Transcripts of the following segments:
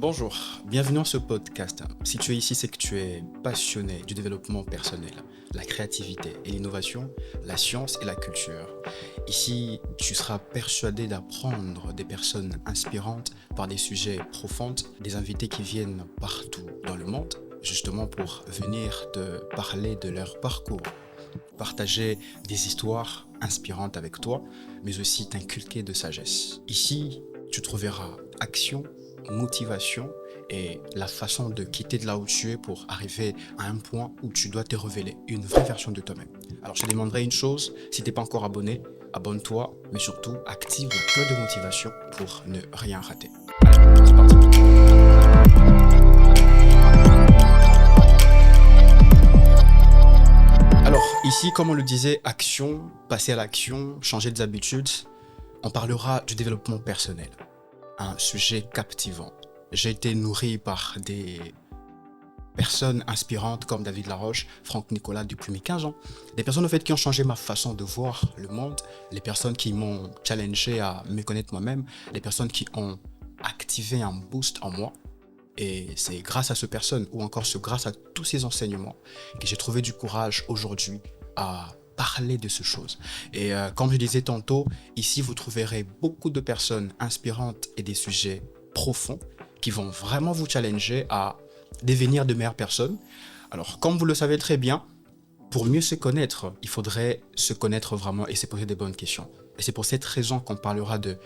Bonjour, bienvenue dans ce podcast. Si tu es ici, c'est que tu es passionné du développement personnel, la créativité et l'innovation, la science et la culture. Ici, tu seras persuadé d'apprendre des personnes inspirantes par des sujets profonds, des invités qui viennent partout dans le monde, justement pour venir te parler de leur parcours, partager des histoires inspirantes avec toi, mais aussi t'inculquer de sagesse. Ici, tu trouveras action, motivation et la façon de quitter de là où tu es pour arriver à un point où tu dois te révéler une vraie version de toi-même. Alors je te demanderai une chose, si tu n'es pas encore abonné, abonne-toi, mais surtout active la cloche de motivation pour ne rien rater. Allez, c'est parti. Alors ici, comme on le disait, action, passer à l'action, changer des habitudes, on parlera du développement personnel. Un sujet captivant. J'ai été nourri par des personnes inspirantes comme David Laroche, Franck Nicolas depuis mes 15 ans. Des personnes au fait qui ont changé ma façon de voir le monde, les personnes qui m'ont challengé à me connaître moi-même, les personnes qui ont activé un boost en moi. Et c'est grâce à ces personnes ou encore grâce à tous ces enseignements que j'ai trouvé du courage aujourd'hui à parler de ces choses. Et comme je disais tantôt, ici vous trouverez beaucoup de personnes inspirantes et des sujets profonds qui vont vraiment vous challenger à devenir de meilleures personnes. Alors comme vous le savez très bien, pour mieux se connaître, il faudrait se connaître vraiment et se poser des bonnes questions. Et c'est pour cette raison qu'on parlera de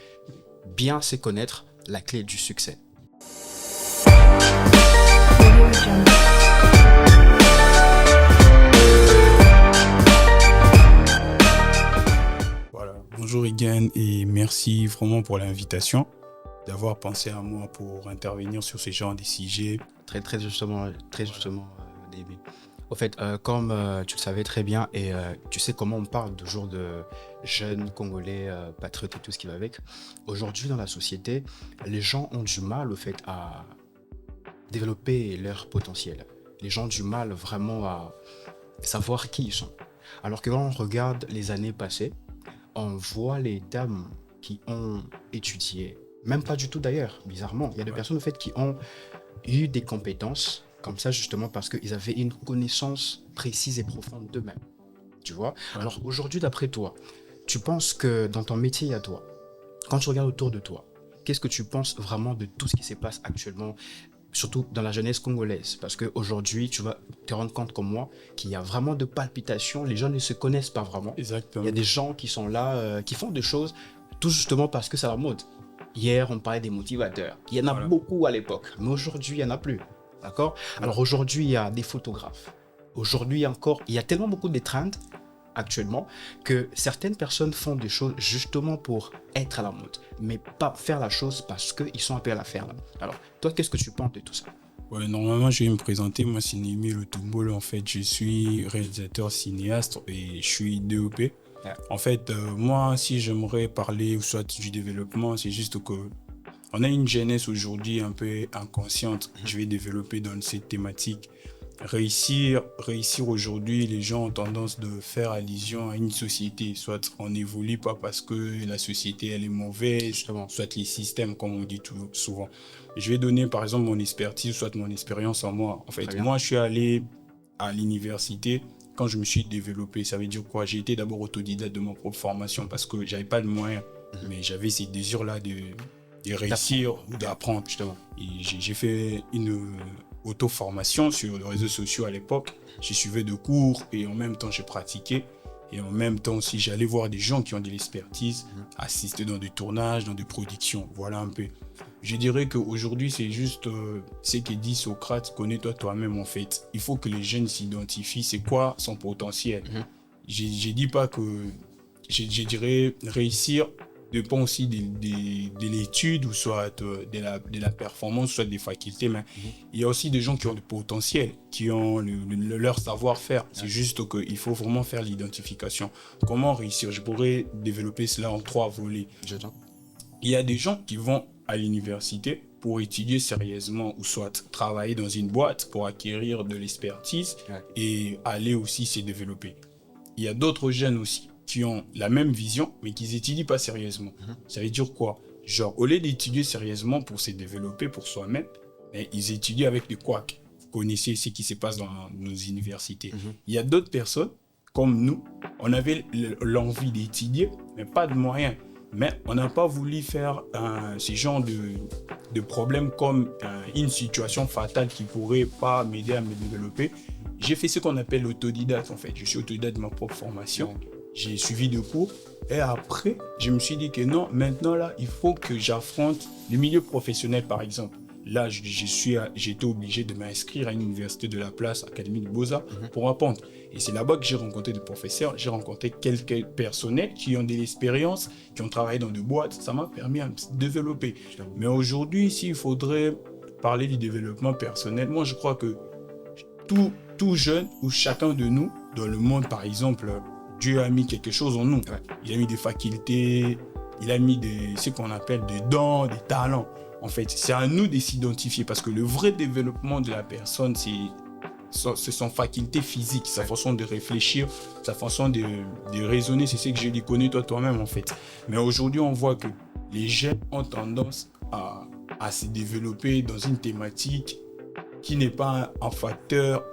bien se connaître, la clé du succès. Bonjour Egan et merci vraiment pour l'invitation, d'avoir pensé à moi pour intervenir sur ce genre de sujets. Très justement, David. Au fait, comme tu le savais très bien et tu sais comment on parle toujours de jeunes Congolais, patriotes et tout ce qui va avec, aujourd'hui dans la société, les gens ont du mal au fait à développer leur potentiel. Les gens ont du mal vraiment à savoir qui ils sont. Alors que quand on regarde les années passées, on voit les dames qui ont étudié, même pas du tout d'ailleurs, bizarrement. Il y a des personnes au fait qui ont eu des compétences comme ça justement parce qu'ils avaient une connaissance précise et profonde d'eux-mêmes. Tu vois ? Alors aujourd'hui, d'après toi, tu penses que dans ton métier à toi, quand tu regardes autour de toi, qu'est-ce que tu penses vraiment de tout ce qui se passe actuellement, surtout dans la jeunesse congolaise? Parce qu'aujourd'hui, tu vas te rendre compte comme moi qu'il y a vraiment de palpitations, les gens ne se connaissent pas vraiment. Exactement. Il y a des gens qui sont là, qui font des choses tout justement parce que c'est la mode. Hier, on parlait des motivateurs. Il y en a beaucoup à l'époque, mais aujourd'hui, il n'y en a plus. D'accord ? Alors aujourd'hui, il y a des photographes. Aujourd'hui encore, il y a tellement beaucoup de trends actuellement que certaines personnes font des choses justement pour être à la mode, mais pas faire la chose parce qu'ils sont appelés à la faire. Là. Alors, toi, qu'est-ce que tu penses de tout ça ? Normalement, je vais me présenter. Moi, c'est Némi Lutumbolo. En fait, je suis réalisateur cinéaste et je suis DOP. Ouais. En fait, moi, si j'aimerais parler ou soit du développement, c'est juste que on a une jeunesse aujourd'hui un peu inconsciente. Je vais développer dans cette thématique. Réussir aujourd'hui, les gens ont tendance de faire allusion à une société. Soit on n'évolue pas parce que la société elle est mauvaise, justement, soit les systèmes, comme on dit souvent. Je vais donner par exemple mon expertise, soit mon expérience en moi. En fait, moi je suis allé à l'université quand je me suis développé. Ça veut dire quoi ? J'ai été d'abord autodidacte de ma propre formation parce que j'avais pas de moyens, mais j'avais ces désirs-là de réussir ou d'apprendre, justement. Et j'ai fait une auto-formation sur les réseaux sociaux à l'époque. Je suivais de cours et en même temps, je pratiquais. Et en même temps aussi, j'allais voir des gens qui ont de l'expertise, assister dans des tournages, dans des productions. Voilà un peu. Je dirais qu'aujourd'hui, c'est juste ce que dit Socrate, connais-toi toi-même en fait. Il faut que les jeunes s'identifient, c'est quoi son potentiel. Je dis pas que, je dirais réussir dépend aussi de l'étude ou soit de la performance, soit des facultés. Mais il y a aussi des gens qui ont du potentiel, qui ont leur savoir-faire. C'est juste qu'il faut vraiment faire l'identification. Comment réussir ? Je pourrais développer cela en 3 volets. Il y a des gens qui vont à l'université pour étudier sérieusement ou soit travailler dans une boîte pour acquérir de l'expertise et aller aussi se développer. Il y a d'autres jeunes aussi qui ont la même vision, mais qui n'étudient pas sérieusement. Ça veut dire quoi ? Genre, au lieu d'étudier sérieusement pour se développer pour soi-même, mais ils étudient avec des couacs. Vous connaissez ce qui se passe dans nos universités. Il y a d'autres personnes, comme nous, on avait l'envie d'étudier, mais pas de moyens. Mais on n'a pas voulu faire ce genre de problème comme une situation fatale qui pourrait pas m'aider à me développer. J'ai fait ce qu'on appelle l'autodidacte en fait. Je suis autodidacte de ma propre formation. J'ai suivi des cours. Et après, je me suis dit que non, maintenant là, il faut que j'affronte le milieu professionnel par exemple. Là, j'étais obligé de m'inscrire à une université de la place, Académie de Beaux-Arts, pour apprendre. Et c'est là-bas que j'ai rencontré des professeurs, j'ai rencontré quelques personnels qui ont de l'expérience, qui ont travaillé dans des boîtes. Ça m'a permis de me développer. Mais aujourd'hui, s'il faudrait parler du développement personnel, moi, je crois que tout jeune ou chacun de nous, dans le monde, par exemple, Dieu a mis quelque chose en nous. Ouais. Il a mis des facultés, il a mis ce qu'on appelle des dons, des talents. En fait, c'est à nous de s'identifier parce que le vrai développement de la personne, c'est son faculté physique, sa façon de réfléchir, sa façon de raisonner. C'est ce que je dis, connais toi-même en fait. Mais aujourd'hui, on voit que les jeunes ont tendance à se développer dans une thématique qui n'est pas un facteur,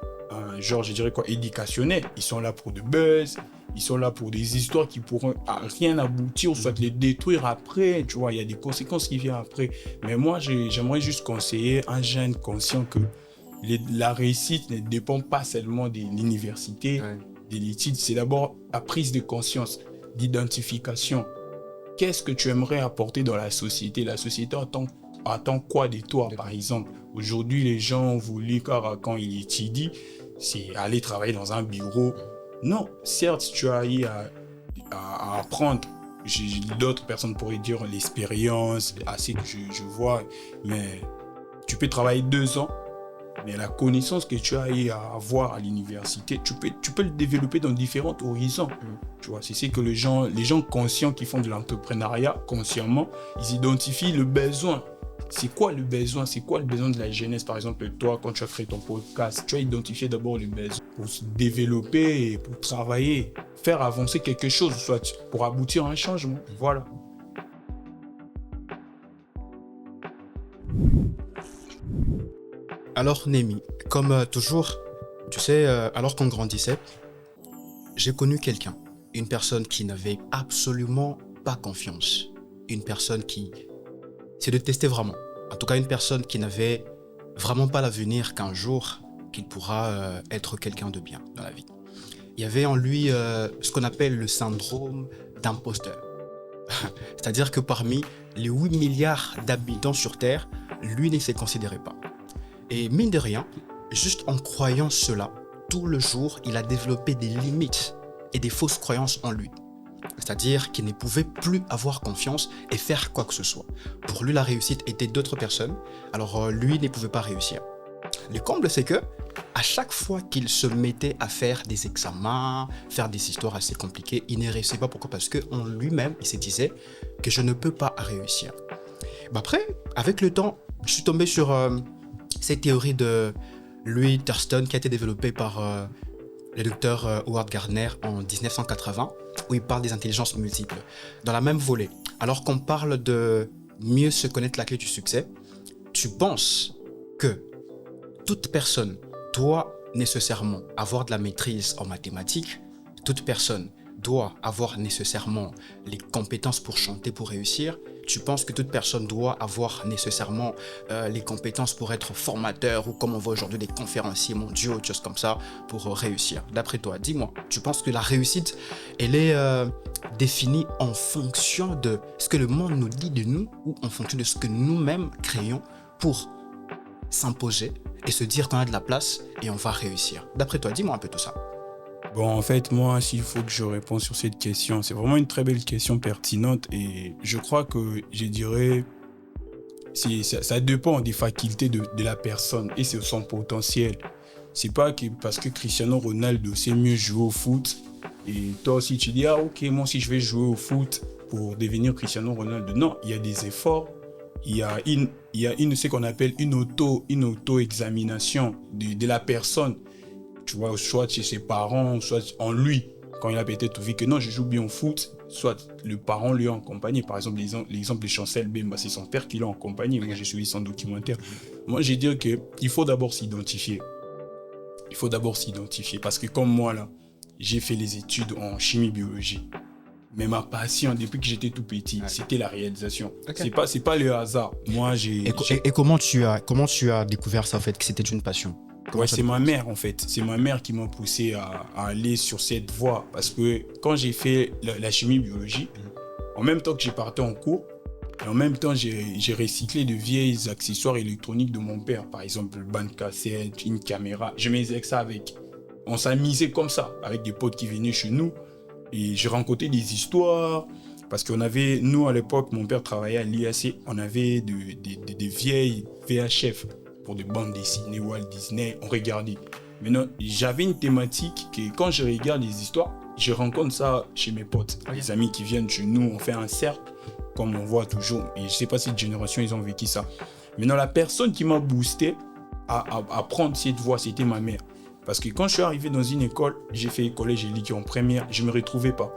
genre je dirais quoi, éducationnel. Ils sont là pour du buzz. Ils sont là pour des histoires qui pourront à rien aboutir, soit les détruire après. Tu vois, il y a des conséquences qui viennent après. Mais moi, j'aimerais juste conseiller un jeune conscient que la réussite ne dépend pas seulement de l'université, de l'étude. C'est d'abord la prise de conscience, d'identification. Qu'est-ce que tu aimerais apporter dans la société? La société attend quoi de toi, par exemple? Aujourd'hui, les gens ont voulu, quand ils étudient, c'est aller travailler dans un bureau. Non, certes, tu as eu à apprendre. D'autres personnes pourraient dire l'expérience, assez que je vois, mais tu peux travailler 2 ans, mais la connaissance que tu as eu à avoir à l'université, tu peux le développer dans différents horizons. Tu vois, c'est ce que les gens conscients qui font de l'entrepreneuriat, consciemment, ils identifient le besoin. C'est quoi le besoin? C'est quoi le besoin de la jeunesse? Par exemple, toi, quand tu as créé ton podcast, tu as identifié d'abord le besoin pour se développer et pour travailler, faire avancer quelque chose, soit pour aboutir à un changement. Voilà. Alors, Némi, comme toujours, tu sais, alors qu'on grandissait, j'ai connu quelqu'un, une personne qui n'avait absolument pas confiance, une personne qui se détestait vraiment. En tout cas, une personne qui n'avait vraiment pas l'avenir qu'un jour, qu'il pourra être quelqu'un de bien dans la vie. Il y avait en lui ce qu'on appelle le syndrome d'imposteur. C'est-à-dire que parmi les 8 milliards d'habitants sur Terre, lui ne se considérait pas. Et mine de rien, juste en croyant cela, tout le jour, il a développé des limites et des fausses croyances en lui. C'est-à-dire qu'il ne pouvait plus avoir confiance et faire quoi que ce soit. Pour lui, la réussite était d'autres personnes, alors lui ne pouvait pas réussir. Le comble, c'est que à chaque fois qu'il se mettait à faire des examens, faire des histoires assez compliquées, il ne réussissait pas. Pourquoi? Parce qu'en lui-même, il se disait que je ne peux pas réussir. Après, avec le temps, je suis tombé sur cette théorie de Louis Thurston qui a été développée par le docteur Howard Gardner en 1980, où il parle des intelligences multiples. Dans la même volée, alors qu'on parle de mieux se connaître la clé du succès, tu penses que toute personne doit nécessairement avoir de la maîtrise en mathématiques, toute personne doit avoir nécessairement les compétences pour chanter, pour réussir. Tu penses que toute personne doit avoir nécessairement les compétences pour être formateur ou comme on voit aujourd'hui des conférenciers mondiaux, des choses comme ça, pour réussir. D'après toi, dis-moi, tu penses que la réussite, elle est définie en fonction de ce que le monde nous dit de nous ou en fonction de ce que nous-mêmes créons pour s'imposer et se dire qu'on a de la place et on va réussir? D'après toi, dis-moi un peu tout ça. Bon, en fait, moi, s'il faut que je réponde sur cette question, c'est vraiment une très belle question pertinente et je crois que je dirais ça dépend des facultés de la personne et c'est son potentiel. C'est pas que parce que Cristiano Ronaldo sait mieux jouer au foot et toi aussi tu dis ah ok, moi aussi je vais jouer au foot pour devenir Cristiano Ronaldo. Non, il y a des efforts, il y a ce qu'on appelle une auto-examination de la personne. Tu vois, soit chez ses parents, soit en lui, quand il a peut-être vu que non, je joue bien au foot, soit le parent lui a accompagné. Par exemple, l'exemple de Chancel Bemba, c'est son père qui l'a accompagné. Moi, j'ai suivi son documentaire. Moi, j'ai dit qu'il faut d'abord s'identifier. Il faut d'abord s'identifier. Parce que comme moi, là, j'ai fait les études en chimie-biologie. Mais ma passion, depuis que j'étais tout petit, c'était la réalisation. Okay. C'est pas le hasard. Moi, Et comment tu as découvert ça, en fait, que c'était une passion? C'est ma mère, en fait. C'est ma mère qui m'a poussé à aller sur cette voie. Parce que quand j'ai fait la chimie-biologie, en même temps que j'ai parti en cours, et en même temps, j'ai recyclé de vieilles accessoires électroniques de mon père. Par exemple, une bande cassette, une caméra. Je m'amusais que ça avec. On s'amusait comme ça, avec des potes qui venaient chez nous. Et j'ai rencontré des histoires. Parce qu'on avait, nous à l'époque, mon père travaillait à l'IAC. On avait des vieilles VHF pour des bandes dessinées, Walt Disney. On regardait. Maintenant, j'avais une thématique que quand je regarde les histoires, je rencontre ça chez mes potes. Les amis qui viennent chez nous, on fait un cercle, comme on voit toujours. Et je ne sais pas si cette génération, ils ont vécu ça. Maintenant, la personne qui m'a boosté à prendre cette voie, c'était ma mère. Parce que quand je suis arrivé dans une école, j'ai fait collège élique en première, je ne me retrouvais pas.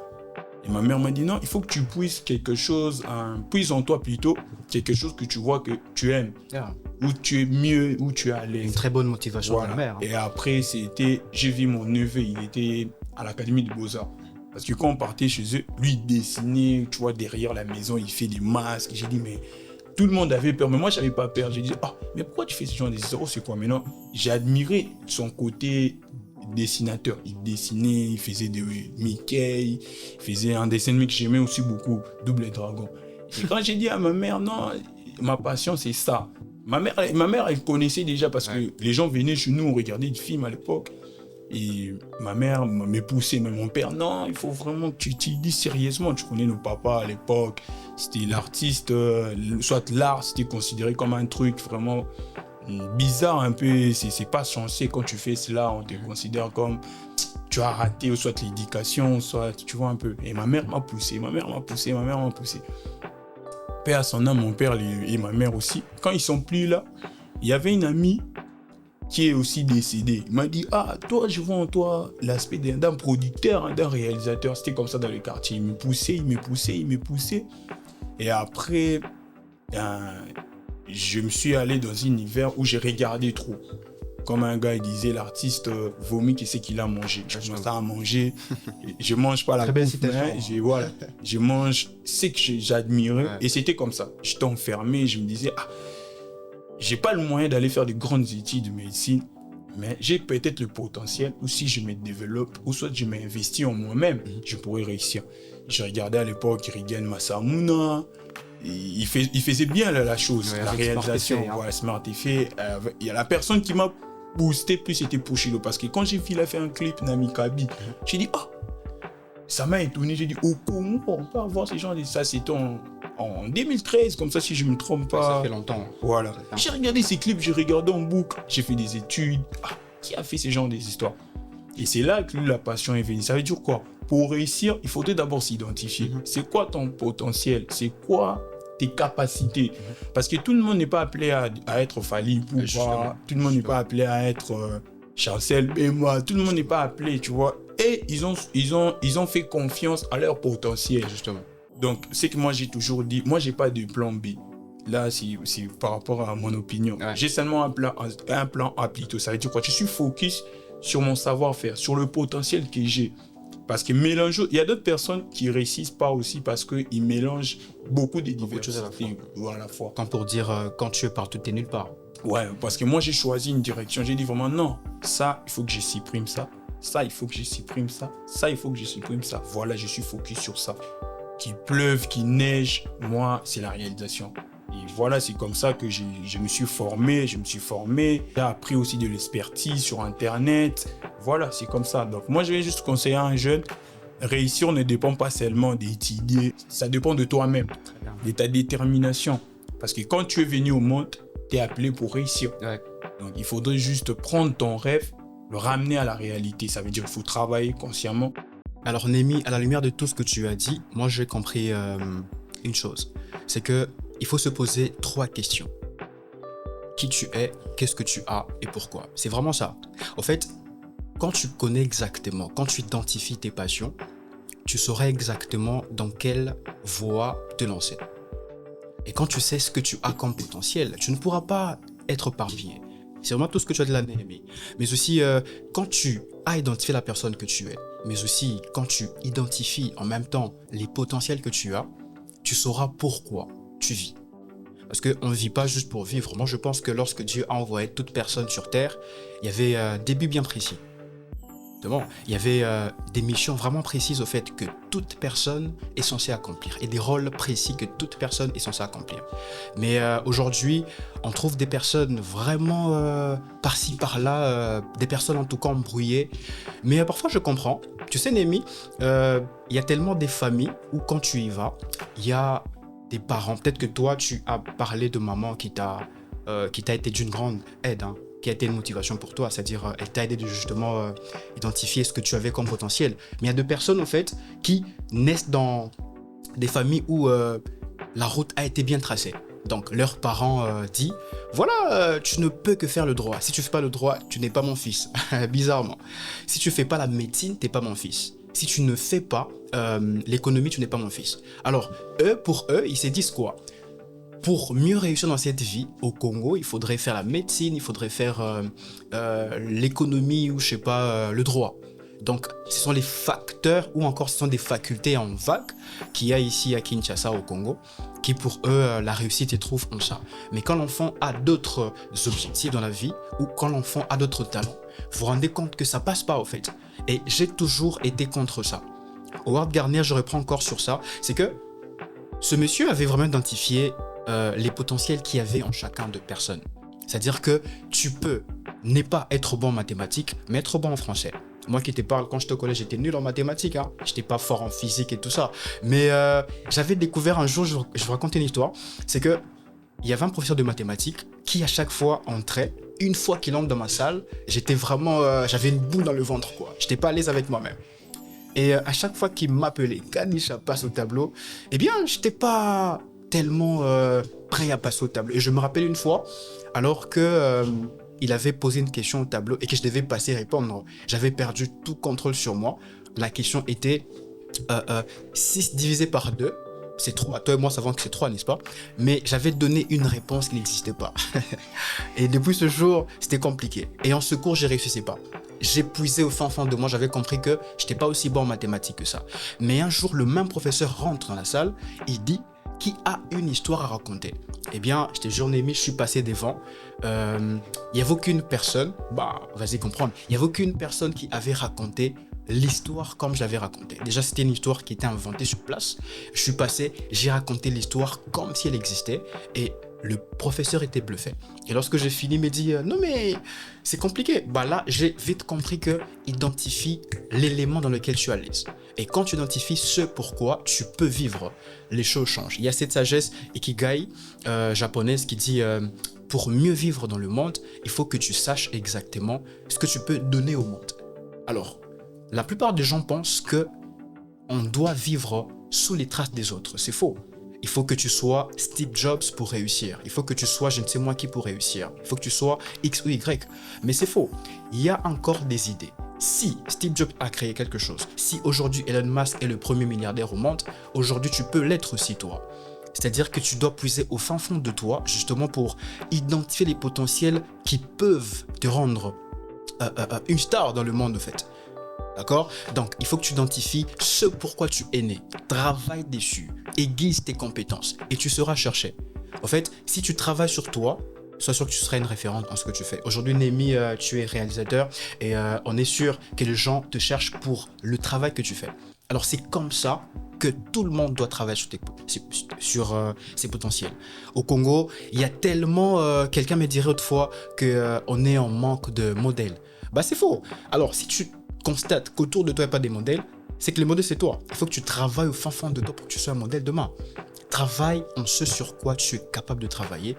Et ma mère m'a dit non, il faut que tu puisses quelque chose, puisse en toi plutôt, quelque chose que tu vois que tu aimes, où tu es mieux, où tu es à l'aise. Une très bonne motivation de la mère. Et après, j'ai vu mon neveu, il était à l'Académie de Beaux-Arts. Parce que quand on partait chez eux, lui il dessinait, tu vois, derrière la maison, il fait des masques. J'ai dit, mais tout le monde avait peur, mais moi je n'avais pas peur. J'ai dit, mais pourquoi tu fais ce genre de histoires? C'est quoi maintenant? J'ai admiré son côté dessinateur. Il dessinait, il faisait des Mickey, il faisait un dessin que j'aimais aussi beaucoup, Double Dragon. Et quand j'ai dit à ma mère, non, ma passion c'est ça. Ma mère, elle connaissait déjà parce que les gens venaient chez nous, on regardait des films à l'époque. Et ma mère me poussait, mais mon père, non, il faut vraiment que tu t'y dis sérieusement. Tu connais nos papas à l'époque, c'était l'artiste, soit l'art, c'était considéré comme un truc vraiment bizarre un peu. C'est pas censé quand tu fais cela, on te considère comme tu as raté, ou soit l'éducation, soit tu vois un peu. Et ma mère m'a poussé. Paix à son âme, mon père et ma mère aussi. Quand ils sont plus là, il y avait une amie qui est aussi décédé. Il m'a dit, toi, je vois en toi l'aspect d'un producteur, d'un réalisateur. C'était comme ça dans le quartier. Il me poussait. Et après, je me suis allé dans un univers où j'ai regardé trop. Comme un gars, il disait, l'artiste vomit, qu'est-ce qu'il a mangé. Je commence à manger. Je mange pas la bouffe, je mange ce que j'admirais. Et c'était comme ça. J'étais enfermé, je me disais, j'ai pas le moyen d'aller faire de grandes études de médecine, mais j'ai peut-être le potentiel, ou si je me développe, ou soit je m'investis en moi-même, je pourrais réussir. Je regardais à l'époque Rigen Massamuna, il faisait bien la chose, la réalisation, Smart Effet. Il y a la personne qui m'a boosté plus, c'était Pushilo, parce que quand j'ai vu, il a fait un clip Nami Kabi, j'ai dit, ça m'a étonné, j'ai dit, comment on peut avoir ces gens, ça c'était en 2013, comme ça si je ne me trompe pas. Ça fait longtemps. Voilà. J'ai regardé ces clips, j'ai regardé en boucle, j'ai fait des études. Qui a fait ces genres d'histoires? Et c'est là que la passion est venue. Ça veut dire quoi? Pour réussir, il faudrait d'abord s'identifier. C'est quoi ton potentiel? C'est quoi tes capacités? Parce que tout le monde n'est pas appelé à être Fally Ipupa, tout le monde n'est pas appelé à être Chancel Bemba, tout le monde n'est pas appelé, tu vois. Et ils ont fait confiance à leur potentiel. Justement. Donc, c'est que moi, j'ai toujours dit, moi, j'ai pas de plan B. Là, c'est par rapport à mon opinion. J'ai seulement un plan A plutôt. Ça veut dire quoi? Je suis focus sur mon savoir-faire, sur le potentiel que j'ai. Parce que mélanger, il y a d'autres personnes qui réussissent pas aussi parce qu'ils mélangent beaucoup de diversités à la fois. Quand pour dire, quand tu es partout, tu es nulle part. Ouais, parce que moi, j'ai choisi une direction. J'ai dit vraiment, non, ça, il faut que je supprime ça. Ça, il faut que je supprime ça. Ça, il faut que je supprime ça. Voilà, je suis focus sur ça. Qu'il pleuve, qu'il neige, moi, c'est la réalisation. Et voilà, c'est comme ça que je me suis formé. J'ai appris aussi de l'expertise sur Internet. Voilà, c'est comme ça. Donc, moi, je vais juste conseiller à un jeune, réussir ne dépend pas seulement d'étudier. Ça dépend de toi-même, de ta détermination. Parce que quand tu es venu au monde, tu es appelé pour réussir. Donc, il faudrait juste prendre ton rêve, le ramener à la réalité. Ça veut dire qu'il faut travailler consciemment. Alors Némi, à la lumière de tout ce que tu as dit, moi j'ai compris une chose. C'est que il faut se poser 3 questions. Qui tu es, qu'est-ce que tu as et pourquoi? C'est vraiment ça. En fait, quand tu connais exactement, quand tu identifies tes passions, tu sauras exactement dans quelle voie te lancer. Et quand tu sais ce que tu as comme potentiel, tu ne pourras pas être éparpillé. C'est vraiment tout ce que tu as de la Néhémie. Mais aussi, quand tu as identifié la personne que tu es, mais aussi quand tu identifies en même temps les potentiels que tu as, tu sauras pourquoi tu vis. Parce qu'on ne vit pas juste pour vivre. Moi, je pense que lorsque Dieu a envoyé toute personne sur terre, il y avait des buts bien précis. Bon, il y avait des missions vraiment précises au fait que toute personne est censée accomplir et des rôles précis que toute personne est censée accomplir. Mais aujourd'hui, on trouve des personnes vraiment par-ci, par-là, des personnes en tout cas embrouillées. Mais parfois, je comprends. Tu sais, Némi, il y a tellement des familles où quand tu y vas, il y a des parents. Peut-être que toi, tu as parlé de maman qui t'a été d'une grande aide, hein, qui a été une motivation pour toi, c'est-à-dire elle t'a aidé de justement identifier ce que tu avais comme potentiel. Mais il y a des personnes en fait qui naissent dans des familles où la route a été bien tracée. Donc leurs parents disent voilà, tu ne peux que faire le droit. Si tu fais pas le droit, tu n'es pas mon fils. Bizarrement. Si tu fais pas la médecine, t'es pas mon fils. Si tu ne fais pas l'économie, tu n'es pas mon fils. Alors pour eux, ils se disent quoi? Pour mieux réussir dans cette vie au Congo, il faudrait faire la médecine, il faudrait faire l'économie ou je sais pas, le droit. Donc ce sont les facteurs ou encore ce sont des facultés en vague qu'il y a ici à Kinshasa au Congo qui pour eux la réussite ils trouvent en ça. Mais quand l'enfant a d'autres objectifs dans la vie ou quand l'enfant a d'autres talents, vous vous rendez compte que ça passe pas au fait. Et j'ai toujours été contre ça. Howard Gardner, je reprends encore sur ça, c'est que ce monsieur avait vraiment identifié les potentiels qu'il y avait en chacun de personnes. C'est-à-dire que tu peux ne pas être bon en mathématiques, mais être bon en français. Moi qui te parle, quand j'étais au collège, j'étais nul en mathématiques. Hein. J'étais pas fort en physique et tout ça. Mais j'avais découvert un jour, je vous raconte une histoire, c'est que il y avait un professeur de mathématiques qui à chaque fois entrait. Une fois qu'il entre dans ma salle, j'étais vraiment, j'avais une boule dans le ventre, quoi. J'étais pas à l'aise avec moi-même. Et à chaque fois qu'il m'appelait, Kanisha passe au tableau, eh bien, j'étais pas tellement prêt à passer au tableau. Et je me rappelle une fois, alors que il avait posé une question au tableau et que je devais passer répondre, j'avais perdu tout contrôle sur moi. La question était 6 divisé par 2, c'est 3. Toi et moi savons que c'est 3, n'est-ce pas? Mais j'avais donné une réponse qui n'existait pas. Et depuis ce jour, c'était compliqué. Et en ce cours, je ne réussissais pas. J'épuisais au fin fond de moi, j'avais compris que je n'étais pas aussi bon en mathématiques que ça. Mais un jour, le même professeur rentre dans la salle, il dit qui a une histoire à raconter. Eh bien, je te jure, Némi, je suis passé devant. Il n'y avait aucune personne, vas-y comprendre, il n'y avait aucune personne qui avait raconté l'histoire comme je l'avais racontée. Déjà, c'était une histoire qui était inventée sur place. Je suis passé, j'ai raconté l'histoire comme si elle existait et le professeur était bluffé. Et lorsque j'ai fini, il m'a dit non mais c'est compliqué. Là, j'ai vite compris que identifie l'élément dans lequel tu es à l'aise. Et quand tu identifies ce pourquoi tu peux vivre, les choses changent. Il y a cette sagesse Ikigai japonaise qui dit pour mieux vivre dans le monde, il faut que tu saches exactement ce que tu peux donner au monde. Alors, la plupart des gens pensent que on doit vivre sous les traces des autres. C'est faux. Il faut que tu sois Steve Jobs pour réussir. Il faut que tu sois je ne sais moi qui pour réussir. Il faut que tu sois X ou Y. Mais c'est faux. Il y a encore des idées. Si Steve Jobs a créé quelque chose, si aujourd'hui Elon Musk est le premier milliardaire au monde, aujourd'hui tu peux l'être aussi toi. C'est-à-dire que tu dois puiser au fin fond de toi justement pour identifier les potentiels qui peuvent te rendre une star dans le monde en fait. D'accord? Donc, il faut que tu identifies ce pourquoi tu es né. Travaille dessus. Aiguise tes compétences. Et tu seras cherché. En fait, si tu travailles sur toi, sois sûr que tu seras une référente dans ce que tu fais. Aujourd'hui, Némi, tu es réalisateur et on est sûr que les gens te cherchent pour le travail que tu fais. Alors, c'est comme ça que tout le monde doit travailler sur ses potentiels. Au Congo, il y a tellement... quelqu'un me dirait autrefois qu'on est en manque de modèles. C'est faux. Alors, si tu constate qu'autour de toi, il n'y a pas des modèles, c'est que le modèle, c'est toi. Il faut que tu travailles au fin fond de toi pour que tu sois un modèle demain. Travaille en ce sur quoi tu es capable de travailler.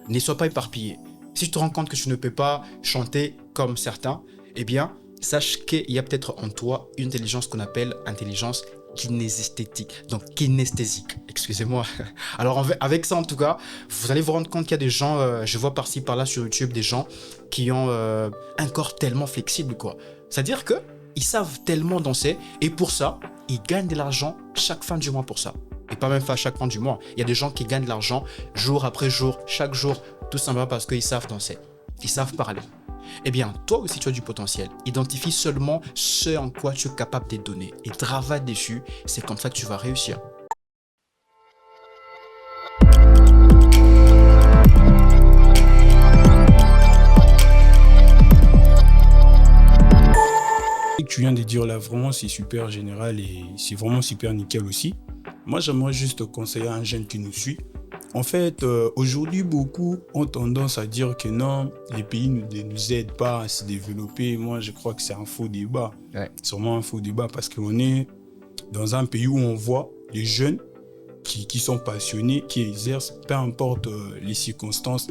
Ne sois pas éparpillé. Si tu te rends compte que tu ne peux pas chanter comme certains, eh bien, sache qu'il y a peut-être en toi une intelligence qu'on appelle intelligence kinesthétique. Donc, kinesthésique, excusez-moi. Alors, avec ça, en tout cas, vous allez vous rendre compte qu'il y a des gens, je vois par-ci, par-là sur YouTube, des gens qui ont un corps tellement flexible, quoi. C'est-à-dire qu'ils savent tellement danser et pour ça, ils gagnent de l'argent chaque fin du mois pour ça. Et pas même chaque fin du mois. Il y a des gens qui gagnent de l'argent jour après jour, chaque jour, tout simplement parce qu'ils savent danser. Ils savent parler. Eh bien, toi aussi, tu as du potentiel. Identifie seulement ce en quoi tu es capable de donner et travaille dessus. C'est comme ça que tu vas réussir. Ce que tu viens de dire là, vraiment, c'est super général et c'est vraiment super nickel aussi. Moi, j'aimerais juste conseiller à un jeune qui nous suit. En fait, aujourd'hui, beaucoup ont tendance à dire que non, les pays ne nous aident pas à se développer. Moi, je crois que c'est un faux débat. Ouais. C'est vraiment un faux débat parce qu'on est dans un pays où on voit les jeunes qui sont passionnés, qui exercent, peu importe les circonstances.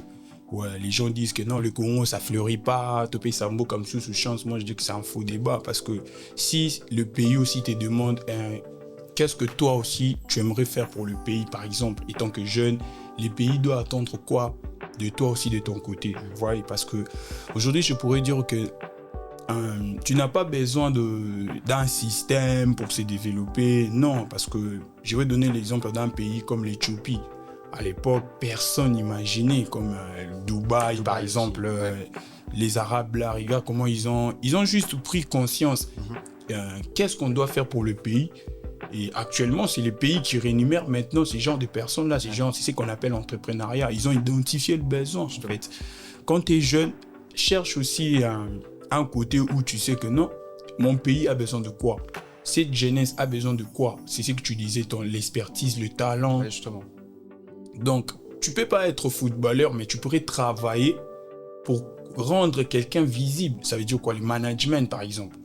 Ouais, les gens disent que non, le Congo, ça fleurit pas, Topé Sambo comme sous chance. Moi, je dis que c'est un faux débat parce que si le pays aussi te demande qu'est-ce que toi aussi tu aimerais faire pour le pays, par exemple, étant que jeune, les pays doivent attendre quoi de toi aussi de ton côté. Vous voyez, parce que aujourd'hui, je pourrais dire que tu n'as pas besoin d'un système pour se développer. Non, parce que je vais donner l'exemple d'un pays comme l'Éthiopie. À l'époque, personne n'imaginait, comme Dubaï, par exemple, les Arabes, là, regarde comment ils ont juste pris conscience. Qu'est-ce qu'on doit faire pour le pays? Et actuellement, c'est les pays qui rémunèrent maintenant ces genres de personnes-là, c'est ce qu'on appelle l'entrepreneuriat. Ils ont identifié le besoin, en fait. Quand tu es jeune, cherche aussi un côté où tu sais que non, mon pays a besoin de quoi? Cette jeunesse a besoin de quoi? C'est ce que tu disais, l'expertise, le talent. Ouais, justement. Donc, tu peux pas être footballeur, mais tu pourrais travailler pour rendre quelqu'un visible. Ça veut dire quoi? Le management, par exemple.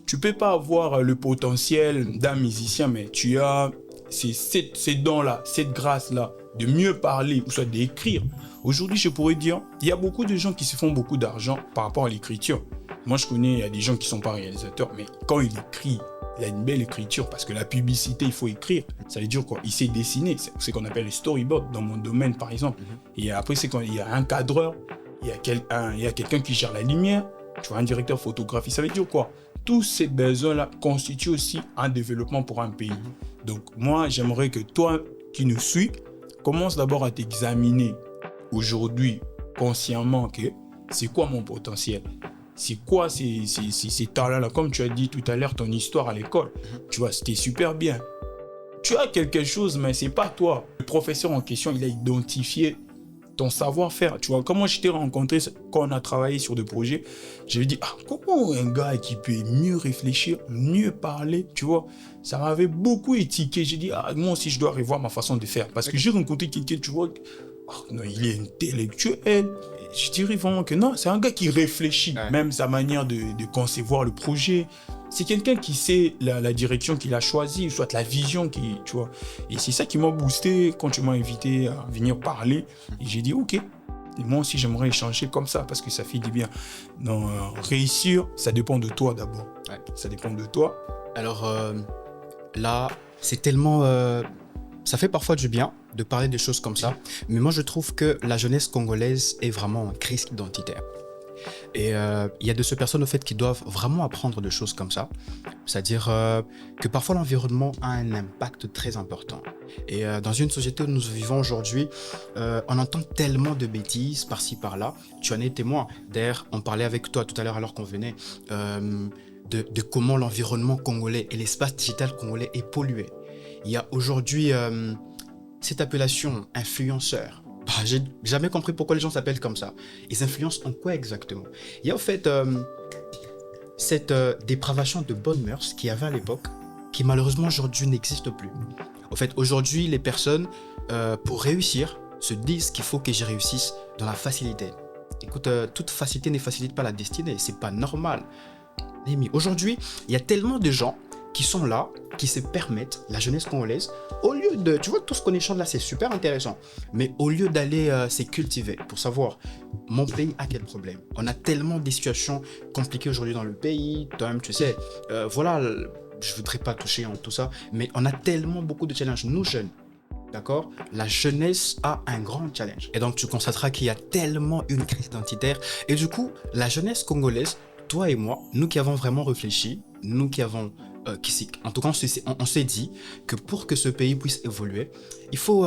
Tu peux pas avoir le potentiel d'un musicien, mais tu as ces dons-là, cette grâce-là, de mieux parler ou soit d'écrire. Aujourd'hui, je pourrais dire, il y a beaucoup de gens qui se font beaucoup d'argent par rapport à l'écriture. Moi, je connais, il y a des gens qui sont pas réalisateurs, mais quand il écrit, il a une belle écriture parce que la publicité, il faut écrire. Ça veut dire quoi? Il sait dessiner. C'est ce qu'on appelle les storyboards dans mon domaine, par exemple. Et après, c'est quand il y a un cadreur, il y a quelqu'un qui gère la lumière, tu vois, un directeur photographie. Ça veut dire quoi? Tous ces besoins-là constituent aussi un développement pour un pays. Donc, moi, j'aimerais que toi qui nous suis, commence d'abord à t'examiner aujourd'hui consciemment que c'est quoi mon potentiel? C'est quoi ces talents-là? Comme tu as dit tout à l'heure, ton histoire à l'école, tu vois, c'était super bien. Tu as quelque chose, mais c'est pas toi. Le professeur en question, il a identifié ton savoir-faire. Tu vois, comment je t'ai rencontré quand on a travaillé sur des projets, je lui dit, comment un gars qui peut mieux réfléchir, mieux parler, tu vois, ça m'avait beaucoup étiqué. J'ai dit, moi aussi, je dois revoir ma façon de faire. Parce que j'ai rencontré quelqu'un, tu vois, non, il est intellectuel. Je dirais vraiment que non, c'est un gars qui réfléchit, même sa manière de concevoir le projet. C'est quelqu'un qui sait la direction qu'il a choisie, soit la vision, tu vois. Et c'est ça qui m'a boosté quand tu m'as invité à venir parler. Et j'ai dit, OK, et moi aussi j'aimerais échanger comme ça parce que ça fait du bien. Non, réussir, ça dépend de toi d'abord. Ouais. Ça dépend de toi. Alors là, c'est tellement... ça fait parfois du bien de parler des choses comme ça, mais moi je trouve que la jeunesse congolaise est vraiment en crise identitaire. Et il y a de ces personnes au fait qui doivent vraiment apprendre des choses comme ça, c'est-à-dire que parfois l'environnement a un impact très important. Et dans une société où nous vivons aujourd'hui, on entend tellement de bêtises par-ci par-là. Tu en es témoin. D'ailleurs, on parlait avec toi tout à l'heure alors qu'on venait de comment l'environnement congolais et l'espace digital congolais est pollué. Il y a aujourd'hui cette appellation influenceur. J'ai jamais compris pourquoi les gens s'appellent comme ça. Ils influencent en quoi exactement? Il y a en fait cette dépravation de bonnes mœurs qu'il y avait à l'époque, qui malheureusement aujourd'hui n'existe plus. En fait, aujourd'hui, les personnes, pour réussir, se disent qu'il faut que je réussisse dans la facilité. Écoute, toute facilité ne facilite pas la destinée, c'est pas normal. Mais aujourd'hui, il y a tellement de gens qui sont là, qui se permettent, la jeunesse congolaise, au lieu de... Tu vois, tout ce qu'on échange là, c'est super intéressant. Mais au lieu d'aller se cultiver pour savoir, mon pays a quel problème? On a tellement des situations compliquées aujourd'hui dans le pays. Toi-même, tu sais, voilà, je voudrais pas toucher en tout ça, mais on a tellement beaucoup de challenges, nous jeunes. D'accord? La jeunesse a un grand challenge. Et donc, tu constateras qu'il y a tellement une crise identitaire. Et du coup, la jeunesse congolaise, toi et moi, nous qui avons vraiment réfléchi, nous qui avons en tout cas, on s'est dit que pour que ce pays puisse évoluer, il faut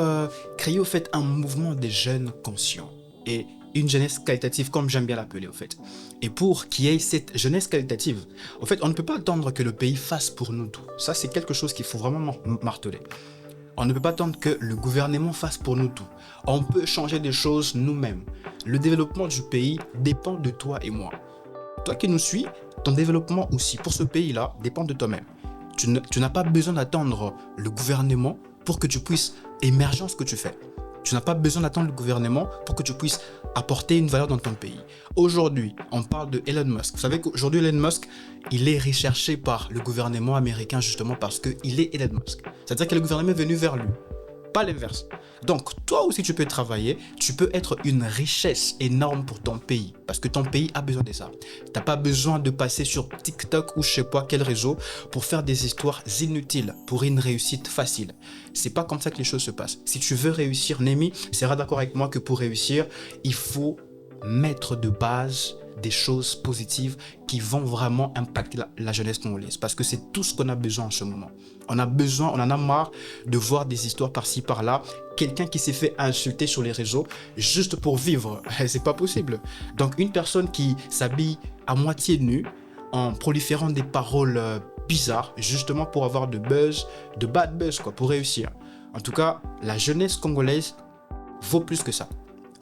créer au fait un mouvement des jeunes conscients et une jeunesse qualitative, comme j'aime bien l'appeler au fait. Et pour qu'il y ait cette jeunesse qualitative, au fait, on ne peut pas attendre que le pays fasse pour nous tout. Ça, c'est quelque chose qu'il faut vraiment marteler. On ne peut pas attendre que le gouvernement fasse pour nous tout. On peut changer des choses nous-mêmes. Le développement du pays dépend de toi et moi. Toi qui nous suis, ton développement aussi pour ce pays-là dépend de toi-même. Tu n'as pas besoin d'attendre le gouvernement pour que tu puisses émerger ce que tu fais. Tu n'as pas besoin d'attendre le gouvernement pour que tu puisses apporter une valeur dans ton pays. Aujourd'hui, on parle de Elon Musk. Vous savez qu'aujourd'hui, Elon Musk, il est recherché par le gouvernement américain justement parce qu'il est Elon Musk. C'est-à-dire que le gouvernement est venu vers lui, pas l'inverse. Donc, toi aussi, tu peux travailler, tu peux être une richesse énorme pour ton pays, parce que ton pays a besoin de ça. Tu n'as pas besoin de passer sur TikTok ou je sais pas quel réseau pour faire des histoires inutiles, pour une réussite facile. C'est pas comme ça que les choses se passent. Si tu veux réussir, Némi sera d'accord avec moi que pour réussir, il faut mettre de base des choses positives qui vont vraiment impacter la jeunesse congolaise, parce que c'est tout ce qu'on a besoin en ce moment. On en a marre de voir des histoires par-ci par-là, quelqu'un qui s'est fait insulter sur les réseaux juste pour vivre, c'est pas possible. Donc une personne qui s'habille à moitié nue en proliférant des paroles bizarres justement pour avoir de buzz, de bad buzz quoi, pour réussir. En tout cas, la jeunesse congolaise vaut plus que ça.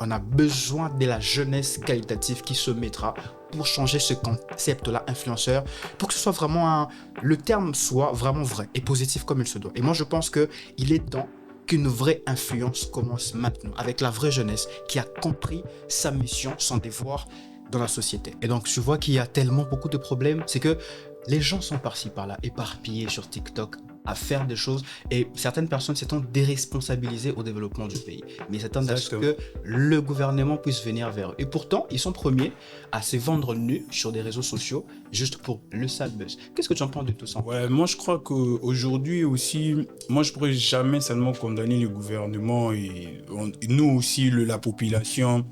On a besoin de la jeunesse qualitative qui se mettra pour changer ce concept-là, influenceur, pour que ce soit vraiment le terme soit vraiment vrai et positif comme il se doit. Et moi, je pense qu'il est temps qu'une vraie influence commence maintenant, avec la vraie jeunesse qui a compris sa mission, son devoir dans la société. Et donc, tu vois qu'il y a tellement beaucoup de problèmes, c'est que les gens sont par-ci par-là, éparpillés sur TikTok, à faire des choses, et certaines personnes s'étant déresponsabilisées au développement du pays. Mais ils s'attendent à ce que le gouvernement puisse venir vers eux. Et pourtant, ils sont premiers à se vendre nus sur des réseaux sociaux juste pour le sale buzz. Qu'est-ce que tu en penses de tout ça? Ouais, moi je crois qu'aujourd'hui aussi, moi je pourrais jamais seulement condamner le gouvernement et nous aussi, la population.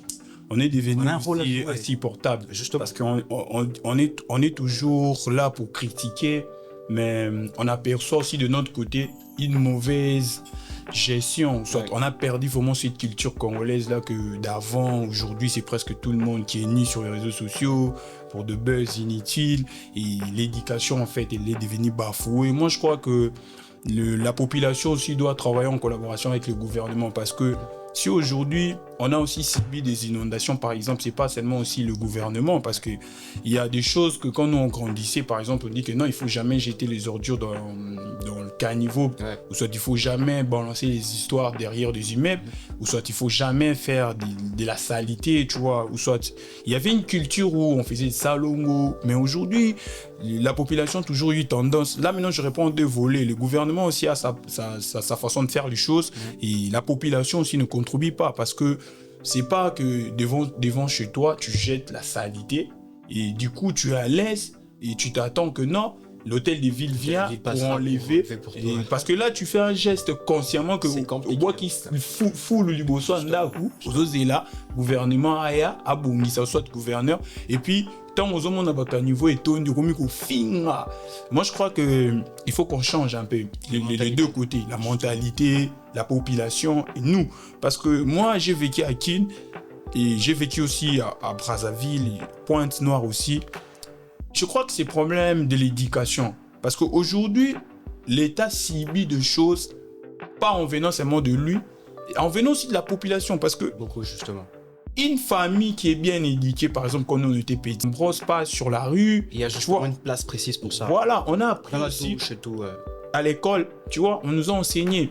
On est devenu insupportable, parce qu'on est toujours là pour critiquer, mais on aperçoit aussi de notre côté une mauvaise gestion. Soit on a perdu vraiment cette culture congolaise là que d'avant. Aujourd'hui, c'est presque tout le monde qui est mis sur les réseaux sociaux pour de buzz inutiles, et l'éducation en fait elle est devenue bafouée. Moi, je crois que la population aussi doit travailler en collaboration avec le gouvernement, parce que si aujourd'hui, on a aussi subi des inondations, par exemple, c'est pas seulement aussi le gouvernement, parce qu'il y a des choses que quand nous on grandissait, par exemple, on dit que non, il faut jamais jeter les ordures dans le caniveau, ou soit il faut jamais balancer les histoires derrière des immeubles, ou soit il faut jamais faire de la saleté, tu vois, ou soit il y avait une culture où on faisait salongo, mais aujourd'hui, la population a toujours eu tendance, là maintenant je réponds de voler, le gouvernement aussi a sa façon de faire les choses, et la population aussi ne contribue pas, parce que c'est pas que devant chez toi tu jettes la saleté et du coup tu es à l'aise et tu t'attends que non, l'hôtel de ville vient pour enlever, parce que là tu fais un geste consciemment que au bois qui fout le liboso là où aux là gouvernement aya abongisa soit gouverneur, et puis tant aux hommes on a pas niveau et ton du komiko finga. Moi je crois que il faut qu'on change un peu les deux côtés, la mentalité, la population et nous, parce que moi j'ai vécu à Kin et j'ai vécu aussi à Brazzaville, Pointe-Noire aussi. Je crois que c'est problème de l'éducation, parce qu'aujourd'hui l'État subit de choses pas en venant seulement de lui, en venant aussi de la population, parce que beaucoup justement. Une famille qui est bien éduquée, par exemple, quand on était petit, on ne brosse pas sur la rue. Il y a justement une place précise pour ça. Voilà, on a appris aussi à l'école, tu vois, on nous a enseigné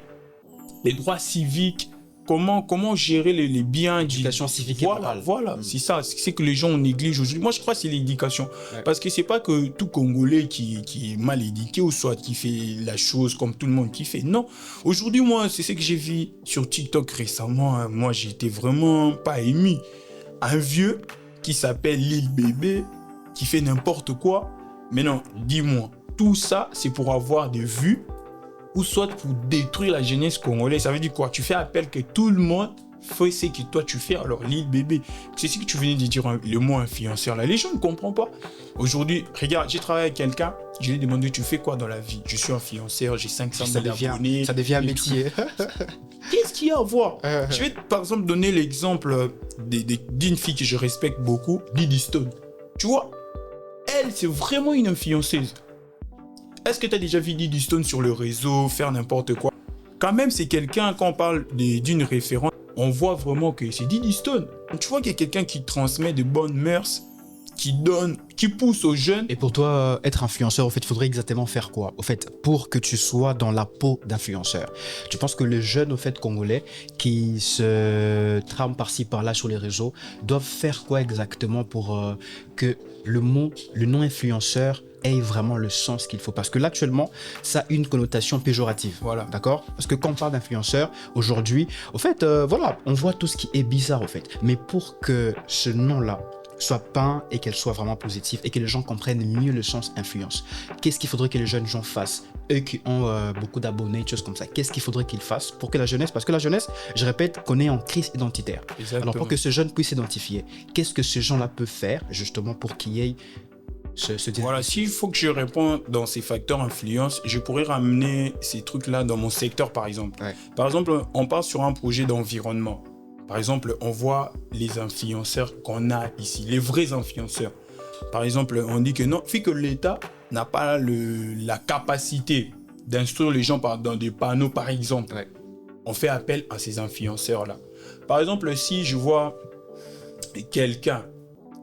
les droits civiques, comment gérer les biens. L'éducation civique et morale. Voilà, c'est ça, c'est que les gens négligent aujourd'hui. Moi, je crois que c'est l'éducation. Parce que c'est pas que tout Congolais qui est mal éduqué ou soit qui fait la chose comme tout le monde qui fait. Non. Aujourd'hui, moi, c'est ce que j'ai vu sur TikTok récemment. Hein. Moi, j'étais vraiment pas ému. Un vieux qui s'appelle Lil Bébé, qui fait n'importe quoi. Mais non, dis-moi, tout ça, c'est pour avoir des vues, ou soit pour détruire la jeunesse congolaise. Ça veut dire quoi? Tu fais appel que tout le monde fait ce que toi tu fais. Alors, Lil Bébé, c'est ce que tu venais de dire, le mot influenceur là. Les gens ne comprennent pas. Aujourd'hui, regarde, j'ai travaillé avec quelqu'un, Je lui ai demandé, tu fais quoi dans la vie? Je suis influenceur, j'ai 500 000 abonnés. Ça devient un métier. Qu'est-ce qu'il y a à voir? Je vais par exemple donner l'exemple d'une fille que je respecte beaucoup, Diddy Stone. Tu vois, elle, c'est vraiment une influenceuse. Est-ce que tu as déjà vu Diddy Stone sur le réseau faire n'importe quoi? Quand même, c'est quelqu'un, quand on parle d'une référence, on voit vraiment que c'est Diddy Stone. Tu vois qu'il y a quelqu'un qui transmet de bonnes mœurs, qui pousse aux jeunes. Et pour toi, être influenceur, au fait, il faudrait exactement faire quoi? Au fait, pour que tu sois dans la peau d'influenceur. Tu penses que les jeunes, au fait, congolais, qui se trament par-ci, par-là sur les réseaux, doivent faire quoi exactement pour que le nom influenceur ait vraiment le sens qu'il faut? Parce que là, actuellement, ça a une connotation péjorative. Voilà. D'accord? Parce que quand on parle d'influenceur, aujourd'hui, au fait, voilà, on voit tout ce qui est bizarre, au fait. Mais pour que ce nom-là soit peint et qu'elle soit vraiment positive et que les gens comprennent mieux le sens influence. Qu'est-ce qu'il faudrait que les jeunes gens fassent? Eux qui ont beaucoup d'abonnés, des choses comme ça. Qu'est-ce qu'il faudrait qu'ils fassent pour que la jeunesse, parce que la jeunesse, je répète, qu'on est en crise identitaire. Exactement. Alors pour que ce jeune puisse s'identifier, qu'est-ce que ces gens-là peuvent faire justement pour qu'il y ait ce Voilà, s'il faut que je réponde dans ces facteurs influence, je pourrais ramener ces trucs-là dans mon secteur par exemple. Ouais. Par exemple, on part sur un projet d'environnement. Par exemple, on voit les influenceurs qu'on a ici, les vrais influenceurs. Par exemple, on dit que non, vu que l'État n'a pas la capacité d'instruire les gens dans des panneaux, par exemple, Ouais. on fait appel à ces influenceurs-là. Par exemple, si je vois quelqu'un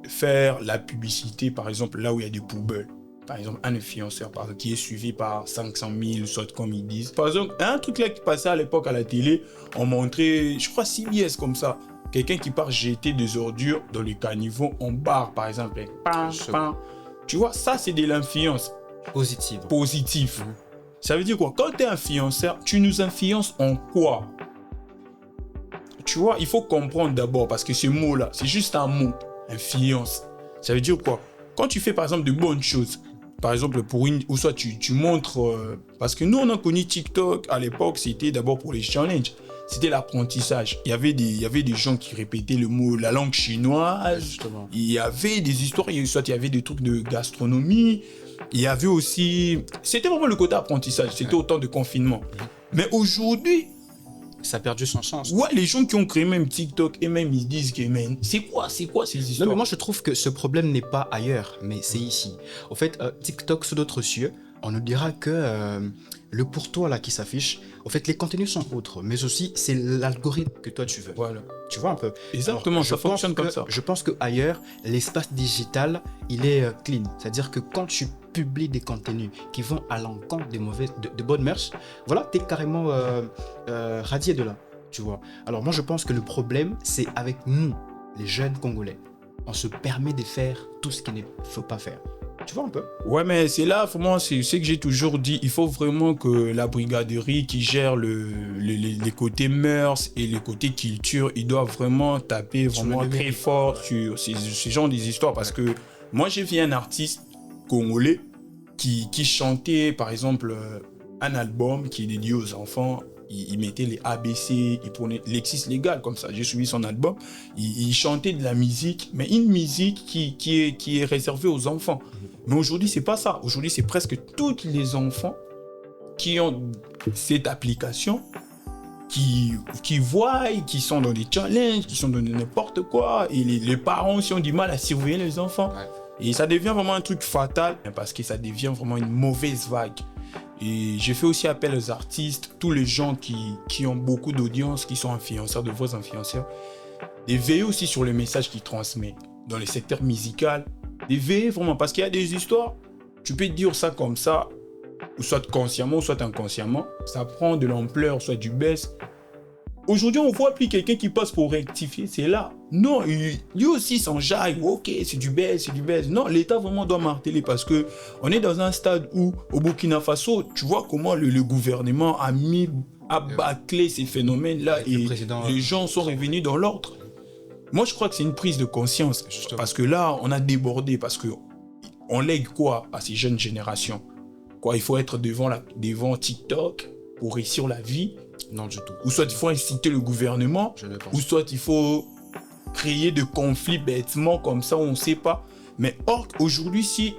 faire la publicité, par exemple, là où il y a des poubelles, par exemple, un influenceur qui est suivi par 500 000, soit comme ils disent. Par exemple, un truc là qui passait à l'époque à la télé, on montrait, je crois, CBS comme ça. Quelqu'un qui part jeter des ordures dans les caniveaux en bar, par exemple. Tu vois, ça, c'est de l'influence positive. Ça veut dire quoi? Quand tu es influenceur, tu nous influences en quoi? Tu vois, il faut comprendre d'abord, parce que ce mot-là, c'est juste un mot, influence. Ça veut dire quoi? Quand tu fais, par exemple, de bonnes choses, par exemple, ou soit tu montres... parce que nous, on a connu TikTok à l'époque, c'était d'abord pour les challenges. C'était l'apprentissage. Il y avait des gens qui répétaient le mot, la langue chinoise. Justement. Il y avait des histoires, soit il y avait des trucs de gastronomie. Il y avait aussi... C'était vraiment le côté apprentissage. C'était au temps de confinement. Mais aujourd'hui... Ça a perdu son sens. Ouais, les gens qui ont créé même TikTok et même ils disent que c'est quoi ces histoires? Non, mais moi je trouve que ce problème n'est pas ailleurs, mais c'est ici. Au fait, TikTok sous d'autres cieux, on nous dira que le pour toi là qui s'affiche, au fait les contenus sont autres, mais aussi c'est l'algorithme que toi tu veux. Voilà. Tu vois un peu. Exactement, Alors, ça fonctionne comme ça. Je pense qu'ailleurs, l'espace digital, il est clean. C'est-à-dire que quand tu publies des contenus qui vont à l'encontre de bonnes mœurs, voilà, t'es carrément radié de là, tu vois. Alors moi, je pense que le problème, c'est avec nous, les jeunes Congolais. On se permet de faire tout ce qu'il ne faut pas faire. Tu vois un peu? Ouais, mais c'est là, vraiment, c'est ce que j'ai toujours dit. Il faut vraiment que la brigaderie qui gère les côtés mœurs et les côtés culture, il doit vraiment taper vraiment très fort sur ces genres des histoires. Parce que moi, j'ai vu un artiste congolais qui chantait, par exemple, un album qui est dédié aux enfants. Il mettait les ABC, il prenait Lexis Légal comme ça. J'ai suivi son album. Il chantait de la musique, mais une musique qui est réservée aux enfants. Mais aujourd'hui, c'est pas ça. Aujourd'hui, c'est presque tous les enfants qui ont cette application, qui voient, qui sont dans des challenges, qui sont dans n'importe quoi. Et les parents aussi ont du mal à surveiller les enfants. Ouais. Et ça devient vraiment un truc fatal parce que ça devient vraiment une mauvaise vague. Et j'ai fait aussi appel aux artistes, tous les gens qui ont beaucoup d'audience, qui sont influenceurs, de vrais influenceurs, de veiller aussi sur le message qu'ils transmettent dans le secteur musical. De veiller vraiment, parce qu'il y a des histoires, tu peux dire ça comme ça, ou soit consciemment, soit inconsciemment, ça prend de l'ampleur, soit du baisse. Aujourd'hui, on voit plus quelqu'un qui passe pour rectifier, c'est là. Non, lui aussi s'enjaille, ok, c'est du baisse, c'est du baisse. Non, l'État vraiment doit marteler parce que on est dans un stade où, au Burkina Faso, tu vois comment le gouvernement a bâclé ces phénomènes-là et les gens sont revenus dans l'ordre. Moi, je crois que c'est une prise de conscience. Justement. Parce que là, on a débordé, parce qu'on lègue quoi à ces jeunes générations? Quoi, il faut être devant TikTok pour réussir la vie? Non, du tout. Ou soit il faut inciter le gouvernement, ou soit il faut créer de conflits bêtement comme ça, on ne sait pas. Mais or, aujourd'hui, si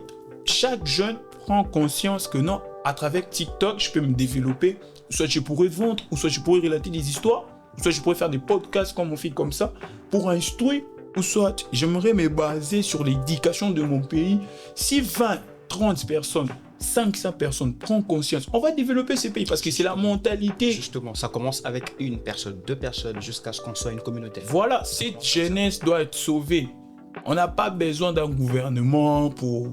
chaque jeune prends conscience que non, à travers TikTok, je peux me développer. Soit je pourrais vendre, ou soit je pourrais relater des histoires, ou soit je pourrais faire des podcasts comme on fait comme ça, pour instruire, ou soit j'aimerais me baser sur l'éducation de mon pays. Si 20, 30 personnes, 500 personnes prennent conscience, on va développer ce pays parce que c'est la mentalité. Justement, ça commence avec une personne, 2 personnes, jusqu'à ce qu'on soit une communauté. Voilà, cette jeunesse doit être sauvée. On n'a pas besoin d'un gouvernement pour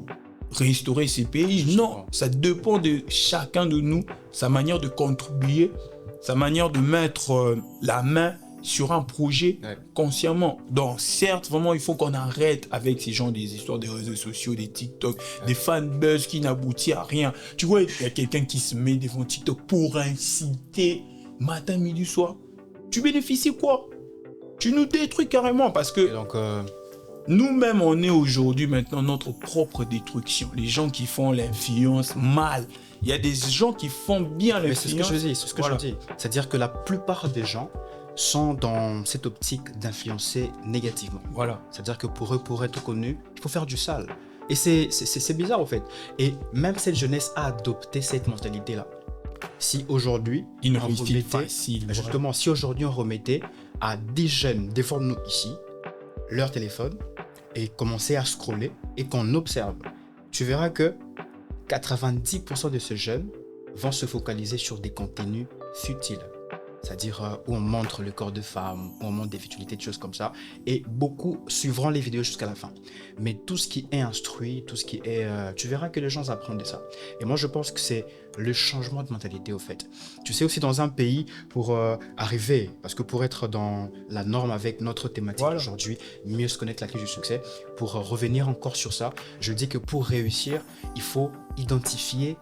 restaurer ces pays. Justement. Non, ça dépend de chacun de nous, sa manière de contribuer, sa manière de mettre la main sur un projet consciemment. Donc certes, vraiment, il faut qu'on arrête avec ces gens des histoires des réseaux sociaux, des TikTok, des fanbuzz qui n'aboutissent à rien. Tu vois, il y a quelqu'un qui se met devant TikTok pour inciter matin, midi, soir. Tu bénéficies quoi? Tu nous détruis carrément parce que nous-mêmes, on est aujourd'hui maintenant notre propre destruction. Les gens qui font l'influence mal. Il y a des gens qui font bien l'influence. C'est ce que je dis, c'est ce que je dis. C'est-à-dire que la plupart des gens sont dans cette optique d'influencer négativement. Voilà. C'est-à-dire que pour eux, pour être connus, il faut faire du sale. Et c'est bizarre, en fait. Et même cette jeunesse a adopté cette mentalité-là. Si aujourd'hui, une on remettait, facile. justement, si aujourd'hui on remettait à 10 jeunes devant nous ici, leur téléphone, et commencer à scroller, et qu'on observe, tu verras que 90% de ces jeunes vont se focaliser sur des contenus futiles. C'est-à-dire où on montre le corps de femme, où on montre des futilités, des choses comme ça. Et beaucoup suivront les vidéos jusqu'à la fin. Mais tout ce qui est instruit, tout ce qui est... tu verras que les gens apprennent de ça. Et moi, je pense que c'est le changement de mentalité, au fait. Tu sais, aussi dans un pays, pour arriver, parce que pour être dans la norme avec notre thématique aujourd'hui, mieux se connaître la clé du succès, pour revenir encore sur ça, je dis que pour réussir, il faut identifier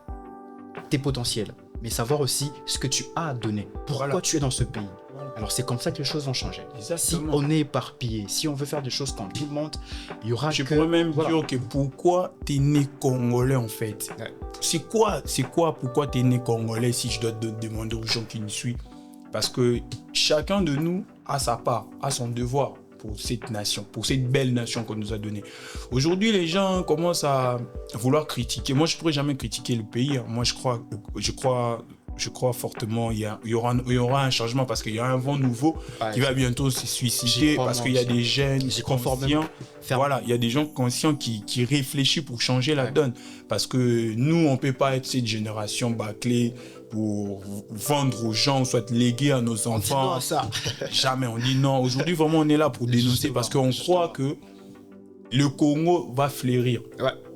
tes potentiels, mais savoir aussi ce que tu as à donner. Pourquoi tu es dans ce pays. Alors c'est comme ça que les choses vont changer. Exactement. Si on est éparpillé, si on veut faire des choses comme tout le monde, il y aura Je pourrais même dire que pourquoi tu es né congolais en fait. C'est quoi pourquoi tu es né congolais si je dois te demander aux gens qui nous suivent. Parce que chacun de nous a sa part, a son devoir pour cette nation, pour cette belle nation qu'on nous a donnée. Aujourd'hui, les gens commencent à vouloir critiquer. Moi, je ne pourrais jamais critiquer le pays. Moi, je crois fortement qu'il y aura un changement parce qu'il y a un vent nouveau qui va bientôt se suicider parce qu'il y a des jeunes conscients. Voilà, il y a des gens conscients qui réfléchissent pour changer la donne. Parce que nous, on ne peut pas être cette génération bâclée pour vendre aux gens, soit léguer à nos enfants. Non, ça. Jamais, on dit non. Aujourd'hui, vraiment, on est là pour dénoncer parce qu'on croit que le Congo va fleurir.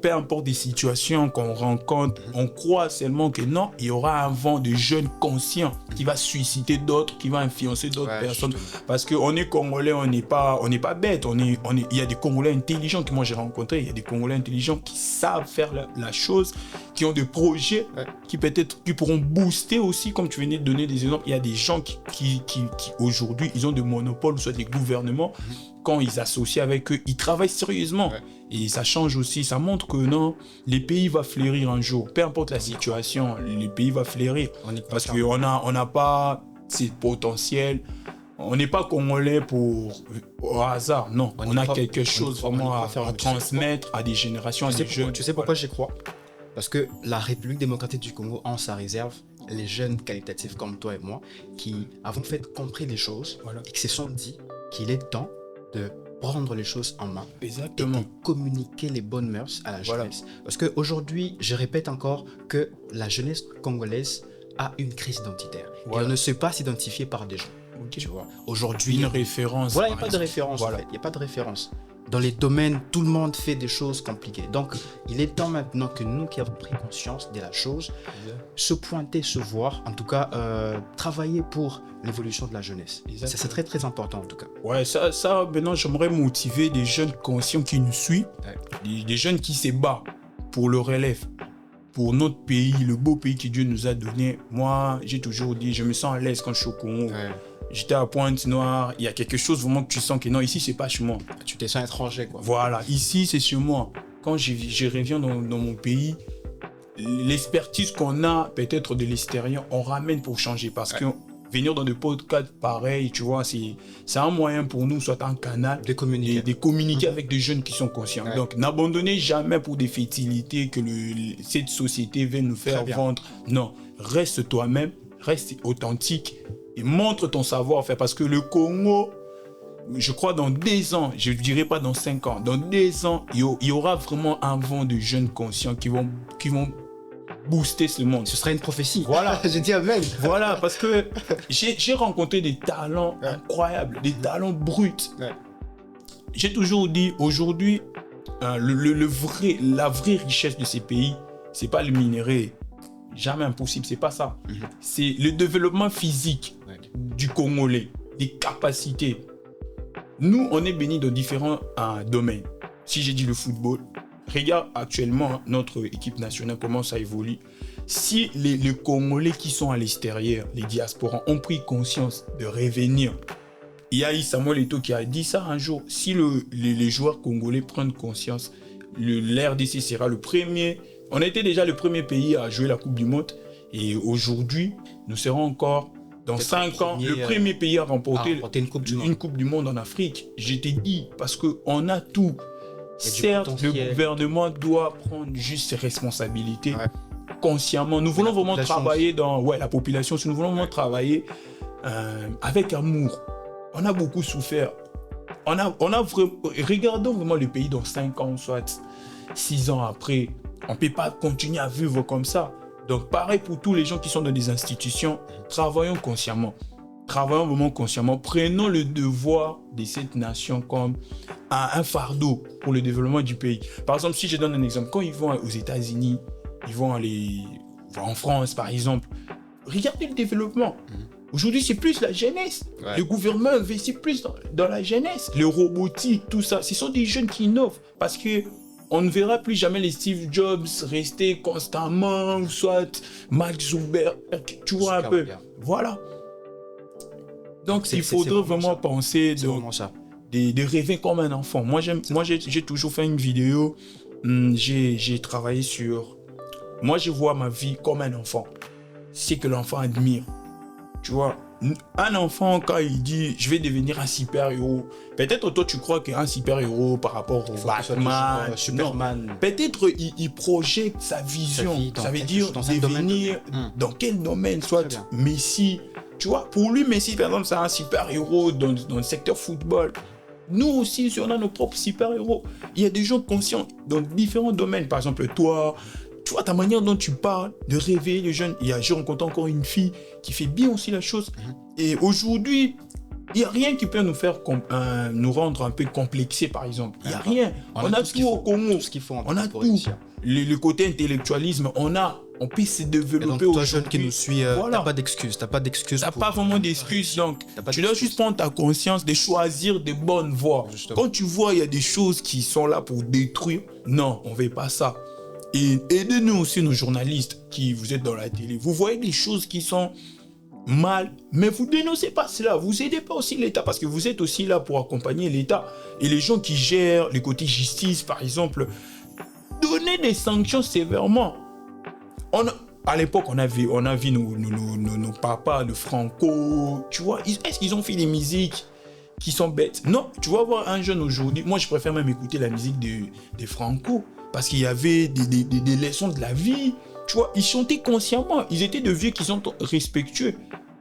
Peu importe les situations qu'on rencontre, on croit seulement que non, il y aura un vent de jeunes conscients qui va susciter d'autres, qui va influencer d'autres personnes. Justement. Parce qu'on est Congolais, on n'est pas bêtes. Il y a des Congolais intelligents que moi j'ai rencontrés. Il y a des Congolais intelligents qui savent faire la chose, qui ont des projets qui pourront booster aussi, comme tu venais de donner des exemples. Il y a des gens qui aujourd'hui, ils ont des monopoles, soit des gouvernements. Quand ils s'associent avec eux, ils travaillent sérieusement. Et ça change aussi, ça montre que non, les pays vont fleurir un jour. Peu importe la situation, les pays vont fleurir. Parce qu'on n'a pas ces potentiels. On n'est pas congolais au hasard. Non, on a quelque chose vraiment à transmettre à des générations, à des jeunes. Tu sais pourquoi j'y crois? Parce que la République démocratique du Congo a en sa réserve les jeunes qualitatifs comme toi et moi qui avons compris les choses et qui se sont dit qu'il est temps de prendre les choses en main. Exactement. Et de communiquer les bonnes mœurs à la jeunesse. Parce qu'aujourd'hui, je répète encore que la jeunesse congolaise a une crise identitaire. Et on ne sait pas s'identifier par des gens. Tu vois. Aujourd'hui, une référence. Voilà, il n'y a pas de référence. En fait. Il n'y a pas de référence. Dans les domaines, tout le monde fait des choses compliquées. Donc, il est temps maintenant que nous qui avons pris conscience de la chose, se pointer, se voir, en tout cas, travailler pour l'évolution de la jeunesse. C'est très, très important, en tout cas. Ouais, ça maintenant, j'aimerais motiver des jeunes conscients qui nous suivent, des jeunes qui se battent pour le relève, pour notre pays, le beau pays que Dieu nous a donné. Moi, j'ai toujours dit, je me sens à l'aise quand je suis au Congo. J'étais à Pointe-Noire, il y a quelque chose vraiment que tu sens que non, ici, c'est pas chez moi. Tu te sens étranger, quoi. Voilà, ici, c'est chez moi. Quand je reviens dans mon pays, l'expertise qu'on a, peut-être de l'extérieur, on ramène pour changer. Parce que venir dans des podcasts pareils, tu vois, c'est un moyen pour nous, soit un canal, de communiquer avec des jeunes qui sont conscients. Ouais. Donc, n'abandonnez jamais pour des futilités que cette société veut nous faire vendre. Non, reste toi-même, reste authentique et montre ton savoir-faire. Parce que le Congo, je crois dans 10 ans, je ne dirais pas dans 5 ans, dans 10 ans, il y aura vraiment un vent de jeunes conscients qui vont booster ce monde. Ce sera une prophétie. Voilà. Je dis amen. Voilà, parce que j'ai rencontré des talents incroyables, des talents bruts. Ouais. J'ai toujours dit, aujourd'hui, la vraie richesse de ces pays, c'est pas le minerai. Jamais impossible, c'est pas ça. C'est le développement physique du Congolais, des capacités. Nous, on est bénis dans différents domaines. Si j'ai dit le football, regarde actuellement notre équipe nationale, comment ça évolue. Si les Congolais qui sont à l'extérieur, les diasporas, ont pris conscience de revenir, il y a eu Samuel Eto'o qui a dit ça un jour, si les joueurs congolais prennent conscience, l'RDC sera le premier. On était déjà le premier pays à jouer la Coupe du Monde et aujourd'hui, nous serons encore, dans 5 ans, le premier pays à remporter une Coupe du Monde en Afrique. Je t'ai dit, parce qu'on a tout. Certes, le gouvernement doit prendre juste ses responsabilités consciemment. Nous voulons vraiment travailler dans la population. Si nous voulons vraiment travailler avec amour. On a beaucoup souffert. Regardons vraiment le pays dans 5 ans, soit 6 ans après. On ne peut pas continuer à vivre comme ça. Donc, pareil pour tous les gens qui sont dans des institutions, travaillons consciemment. Travaillons vraiment consciemment. Prenons le devoir de cette nation comme un fardeau pour le développement du pays. Par exemple, si je donne un exemple, quand ils vont aux États-Unis, ils vont aller en France, par exemple, regardez le développement. Aujourd'hui, c'est plus la jeunesse. Ouais. Le gouvernement investit plus dans la jeunesse. Le robotique, tout ça, ce sont des jeunes qui innovent. Parce que on ne verra plus jamais les Steve Jobs rester constamment, soit Mark Zuckerberg, tu vois un peu. Bien. Voilà. Donc, il faudrait vraiment penser de rêver comme un enfant. Moi, j'ai toujours fait une vidéo. J'ai travaillé sur... Moi, je vois ma vie comme un enfant. C'est que l'enfant admire. Tu vois, un enfant, quand il dit « je vais devenir un super-héros », peut-être toi, tu crois qu'un super-héros par rapport au Batman, Superman. Peut-être il projette sa vision. Ça veut dire devenir dans quel domaine, soit Messi. Tu vois, pour lui, Messi, par exemple, c'est un super-héros dans le secteur football. Nous aussi, si on a nos propres super-héros, il y a des gens conscients dans différents domaines. Par exemple, toi... Tu vois, ta manière dont tu parles, de réveiller les jeunes. J'ai rencontré encore une fille qui fait bien aussi la chose. Et aujourd'hui, il n'y a rien qui peut nous faire nous rendre un peu complexés, par exemple. Il n'y a rien. On a tout au Congo. Tout ce qu'il faut. On a tout. Le côté intellectualisme, on peut se développer. Et donc, toi, jeune qui nous suit, t'as pas d'excuses. T'as pas vraiment d'excuses. Donc, tu dois juste prendre ta conscience de choisir des bonnes voies. Justement. Quand tu vois, il y a des choses qui sont là pour détruire, non, on ne veut pas ça. Et aidez-nous aussi, nos journalistes qui vous êtes dans la télé. Vous voyez des choses qui sont mal, mais vous dénoncez pas cela. Vous aidez pas aussi l'État parce que vous êtes aussi là pour accompagner l'État. Et les gens qui gèrent le côté justice, par exemple, donnez des sanctions sévèrement. À l'époque, on a vu nos papas de Franco. Tu vois, est-ce qu'ils ont fait des musiques qui sont bêtes? Non, tu vas voir un jeune aujourd'hui. Moi, je préfère même écouter la musique de Franco. Parce qu'il y avait des leçons de la vie. Tu vois, ils chantaient consciemment. Ils étaient de vieux qui sont respectueux.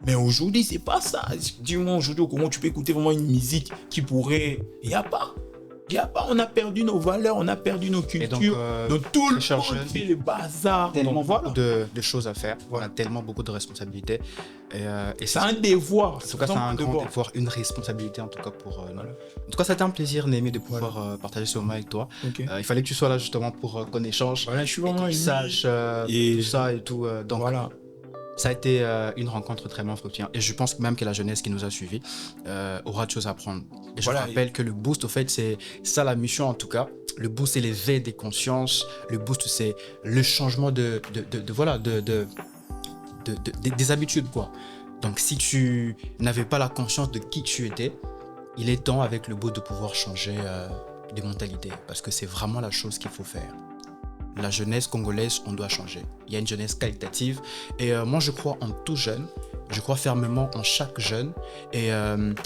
Mais aujourd'hui, c'est pas ça. Dis-moi, aujourd'hui, comment tu peux écouter vraiment une musique qui pourrait... Il n'y a pas. On a perdu nos valeurs, on a perdu nos cultures. Donc tout le monde fait le bazar. Tellement beaucoup de choses à faire. On a tellement beaucoup de responsabilités. Et c'est un devoir. En tout cas, c'est un grand devoir, une responsabilité en tout cas pour nous. En tout cas, c'était un plaisir, Némi, de pouvoir partager ce moment avec toi. Okay. Il fallait que tu sois là justement pour qu'on échange. Voilà, je suis vraiment et sache tout ça et tout. Donc voilà. Ça a été une rencontre très fructueuse. Et je pense même que la jeunesse qui nous a suivis aura de choses à apprendre. Et je rappelle que le boost, au fait, c'est ça la mission en tout cas. Le boost, c'est l'éveil des consciences. Le boost, c'est le changement des habitudes, quoi. Donc, si tu n'avais pas la conscience de qui tu étais, il est temps avec le boost de pouvoir changer de mentalité. Parce que c'est vraiment la chose qu'il faut faire. La jeunesse congolaise, on doit changer. Il y a une jeunesse qualitative. Et moi, je crois en tout jeune. Je crois fermement en chaque jeune et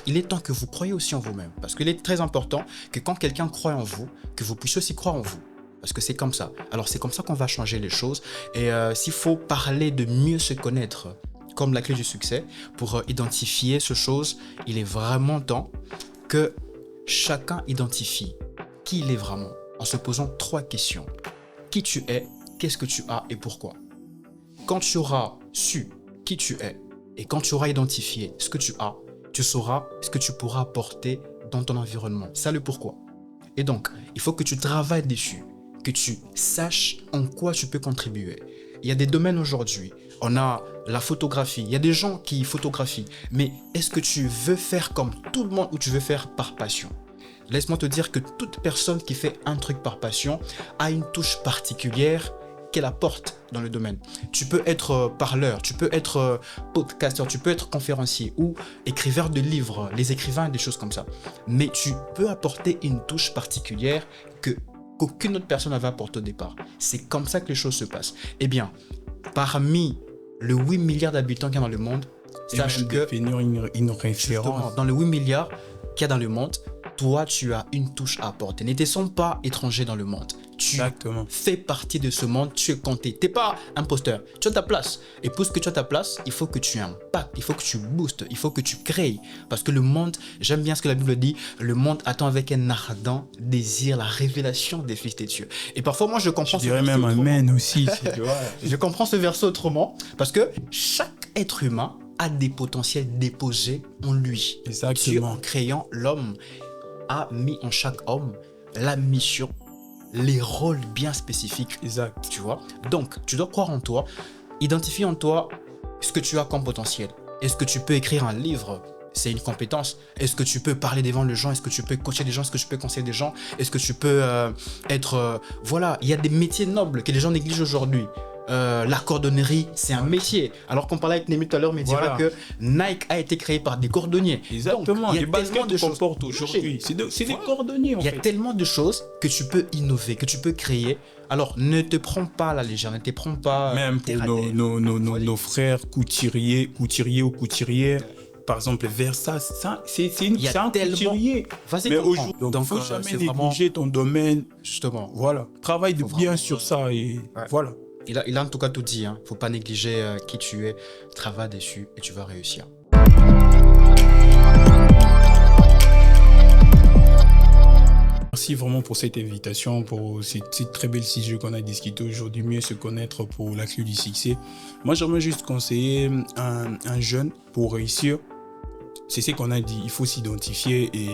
il est temps que vous croyiez aussi en vous-même. Parce qu'il est très important que quand quelqu'un croit en vous, que vous puissiez aussi croire en vous. Parce que c'est comme ça. Alors c'est comme ça qu'on va changer les choses. Et s'il faut parler de mieux se connaître comme la clé du succès, pour identifier ces choses, il est vraiment temps que chacun identifie qui il est vraiment en se posant 3 questions. Qui tu es, qu'est-ce que tu as et pourquoi? Quand tu auras su qui tu es et quand tu auras identifié ce que tu as, tu sauras ce que tu pourras apporter dans ton environnement. Ça, le pourquoi. Et donc, il faut que tu travailles dessus, que tu saches en quoi tu peux contribuer. Il y a des domaines aujourd'hui. On a la photographie. Il y a des gens qui photographient. Mais est-ce que tu veux faire comme tout le monde ou tu veux faire par passion? Laisse-moi te dire que toute personne qui fait un truc par passion a une touche particulière qu'elle apporte dans le domaine. Tu peux être parleur, tu peux être podcasteur, tu peux être conférencier ou écrivain de livres, les écrivains, des choses comme ça. Mais tu peux apporter une touche particulière qu'aucune autre personne n'avait apporté au départ. C'est comme ça que les choses se passent. Eh bien, parmi les 8 milliards d'habitants qu'il y a dans le monde, sache que une référence. Dans les 8 milliards qu'il y a dans le monde, toi, tu as une touche à apporter. Ne te sens pas étranger dans le monde. Tu fais partie de ce monde, tu es compté. Tu n'es pas imposteur. Tu as ta place. Et pour que tu aies ta place, il faut que tu impactes, il faut que tu boostes, il faut que tu crées. Parce que le monde, j'aime bien ce que la Bible dit, le monde attend avec un ardent désir la révélation des fils des dieux. Et parfois, moi, je comprends. Je dirais même amen aussi. Tu vois. Je comprends ce verset autrement. Parce que chaque être humain a des potentiels déposés en lui. Exactement. Dieu, en créant l'homme, a mis en chaque homme la mission, les rôles bien spécifiques. Exact. Tu vois? Donc, tu dois croire en toi, identifier en toi ce que tu as comme potentiel. Est-ce que tu peux écrire un livre? C'est une compétence. Est-ce que tu peux parler devant les gens? Est-ce que tu peux coacher des gens? Est-ce que tu peux conseiller des gens? Est-ce que tu peux être... Voilà, il y a des métiers nobles que les gens négligent aujourd'hui. La cordonnerie, c'est un métier. Alors qu'on parlait avec Némi tout à l'heure, mais dira que Nike a été créé par des cordonniers. Exactement. Donc, il y a tellement de choses aujourd'hui. C'est des cordonniers. Il y a tellement de choses que tu peux innover, que tu peux créer. Alors, ne te prends pas à la légère, ne te prends pas. Même pour nos frères couturiers ou couturières. Par exemple, Versace, c'est un couturier. Mais aujourd'hui, il ne faut jamais négliger ton domaine. Justement. Voilà. Travaille bien sur ça et voilà. Il a en tout cas tout dit. Il ne faut pas négliger qui tu es. Travaille dessus et tu vas réussir. Merci vraiment pour cette invitation, pour cette très belle sujet qu'on a discuté aujourd'hui, mieux se connaître pour la clé du succès. Moi, j'aimerais juste conseiller un jeune pour réussir. C'est ce qu'on a dit, il faut s'identifier et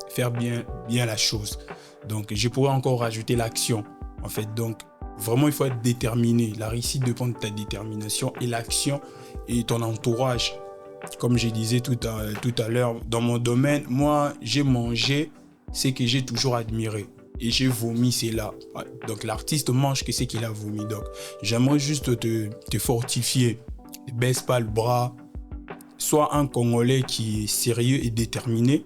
faire bien la chose. Donc, je pourrais encore rajouter l'action, en fait. Donc, vraiment, il faut être déterminé. La réussite dépend de ta détermination et l'action et ton entourage. Comme je disais tout à l'heure, dans mon domaine, moi, j'ai mangé ce que j'ai toujours admiré. Et j'ai vomi, c'est là. Donc, l'artiste mange que ce qu'il a vomi. Donc, j'aimerais juste te fortifier. Ne baisse pas le bras. Sois un Congolais qui est sérieux et déterminé.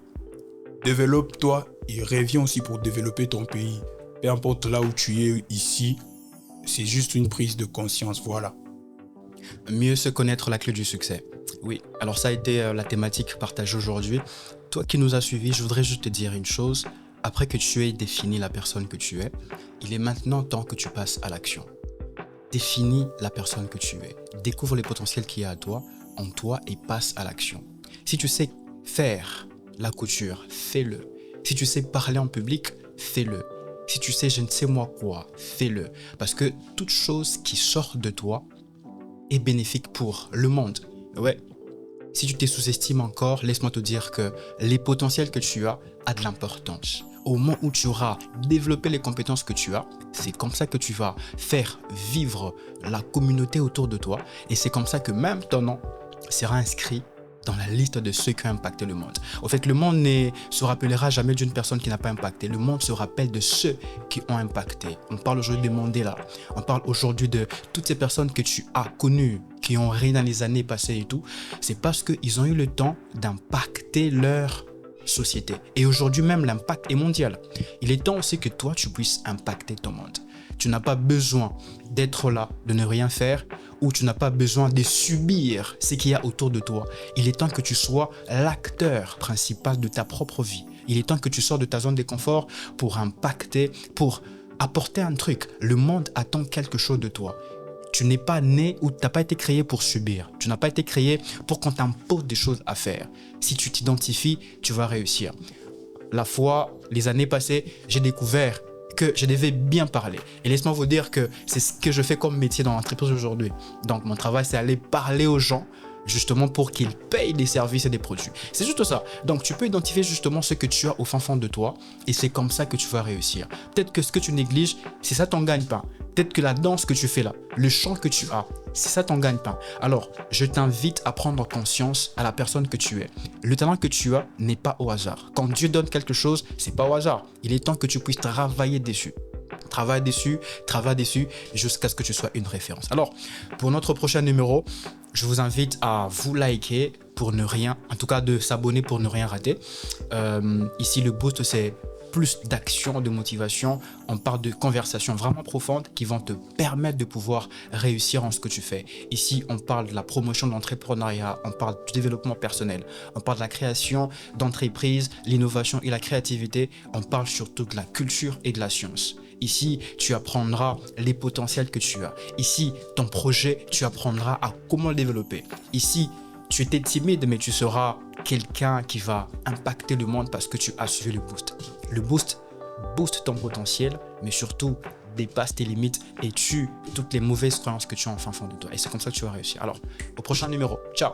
Développe-toi et reviens aussi pour développer ton pays. Peu importe là où tu es ici, c'est juste une prise de conscience, voilà. Mieux se connaître, la clé du succès. Oui, alors ça a été la thématique partagée aujourd'hui. Toi qui nous as suivis, je voudrais juste te dire une chose. Après que tu aies défini la personne que tu es, il est maintenant temps que tu passes à l'action. Définis la personne que tu es. Découvre les potentiels qu'il y a en toi et passe à l'action. Si tu sais faire la couture, fais-le. Si tu sais parler en public, fais-le. Si tu sais je ne sais moi quoi, fais-le. Parce que toute chose qui sort de toi est bénéfique pour le monde. Ouais. Si tu t'es sous-estimes encore, laisse-moi te dire que les potentiels que tu as de l'importance. Au moment où tu auras développé les compétences que tu as, c'est comme ça que tu vas faire vivre la communauté autour de toi. Et c'est comme ça que même ton nom sera inscrit dans la liste de ceux qui ont impacté le monde. Au fait, le monde ne se rappellera jamais d'une personne qui n'a pas impacté. Le monde se rappelle de ceux qui ont impacté. On parle aujourd'hui de Mandela. On parle aujourd'hui de toutes ces personnes que tu as connues, qui ont régné dans les années passées et tout. C'est parce qu'ils ont eu le temps d'impacter leur société. Et aujourd'hui même, l'impact est mondial. Il est temps aussi que toi, tu puisses impacter ton monde. Tu n'as pas besoin d'être là, de ne rien faire, ou tu n'as pas besoin de subir ce qu'il y a autour de toi. Il est temps que tu sois l'acteur principal de ta propre vie. Il est temps que tu sors de ta zone de confort pour impacter, pour apporter un truc. Le monde attend quelque chose de toi. Tu n'es pas né ou tu n'as pas été créé pour subir. Tu n'as pas été créé pour qu'on t'impose des choses à faire. Si tu t'identifies, tu vas réussir. La fois, les années passées, j'ai découvert que je devais bien parler. Et laisse-moi vous dire que c'est ce que je fais comme métier dans l'entreprise aujourd'hui. Donc, mon travail, c'est aller parler aux gens justement pour qu'ils payent des services et des produits. C'est juste ça. Donc, tu peux identifier justement ce que tu as au fin fond de toi et c'est comme ça que tu vas réussir. Peut-être que ce que tu négliges, c'est ça ton gagne-pain. Peut-être que la danse que tu fais là, le chant que tu as, c'est ça ton gagne-pain. Alors, je t'invite à prendre conscience à la personne que tu es. Le talent que tu as n'est pas au hasard. Quand Dieu donne quelque chose, c'est pas au hasard. Il est temps que tu puisses travailler dessus. Travaille dessus jusqu'à ce que tu sois une référence. Alors, pour notre prochain numéro, je vous invite à vous liker pour ne rien, en tout cas de s'abonner pour ne rien rater. Ici, le boost, c'est plus d'action, de motivation. On parle de conversations vraiment profondes qui vont te permettre de pouvoir réussir en ce que tu fais. Ici, on parle de la promotion de l'entrepreneuriat, on parle du développement personnel, on parle de la création d'entreprises, l'innovation et la créativité. On parle surtout de la culture et de la science. Ici, tu apprendras les potentiels que tu as. Ici, ton projet, tu apprendras à comment le développer. Ici, tu étais timide, mais tu seras quelqu'un qui va impacter le monde parce que tu as suivi le boost. Le boost booste ton potentiel, mais surtout dépasse tes limites et tue toutes les mauvaises croyances que tu as en fin fond de toi. Et c'est comme ça que tu vas réussir. Alors, au prochain numéro. Ciao!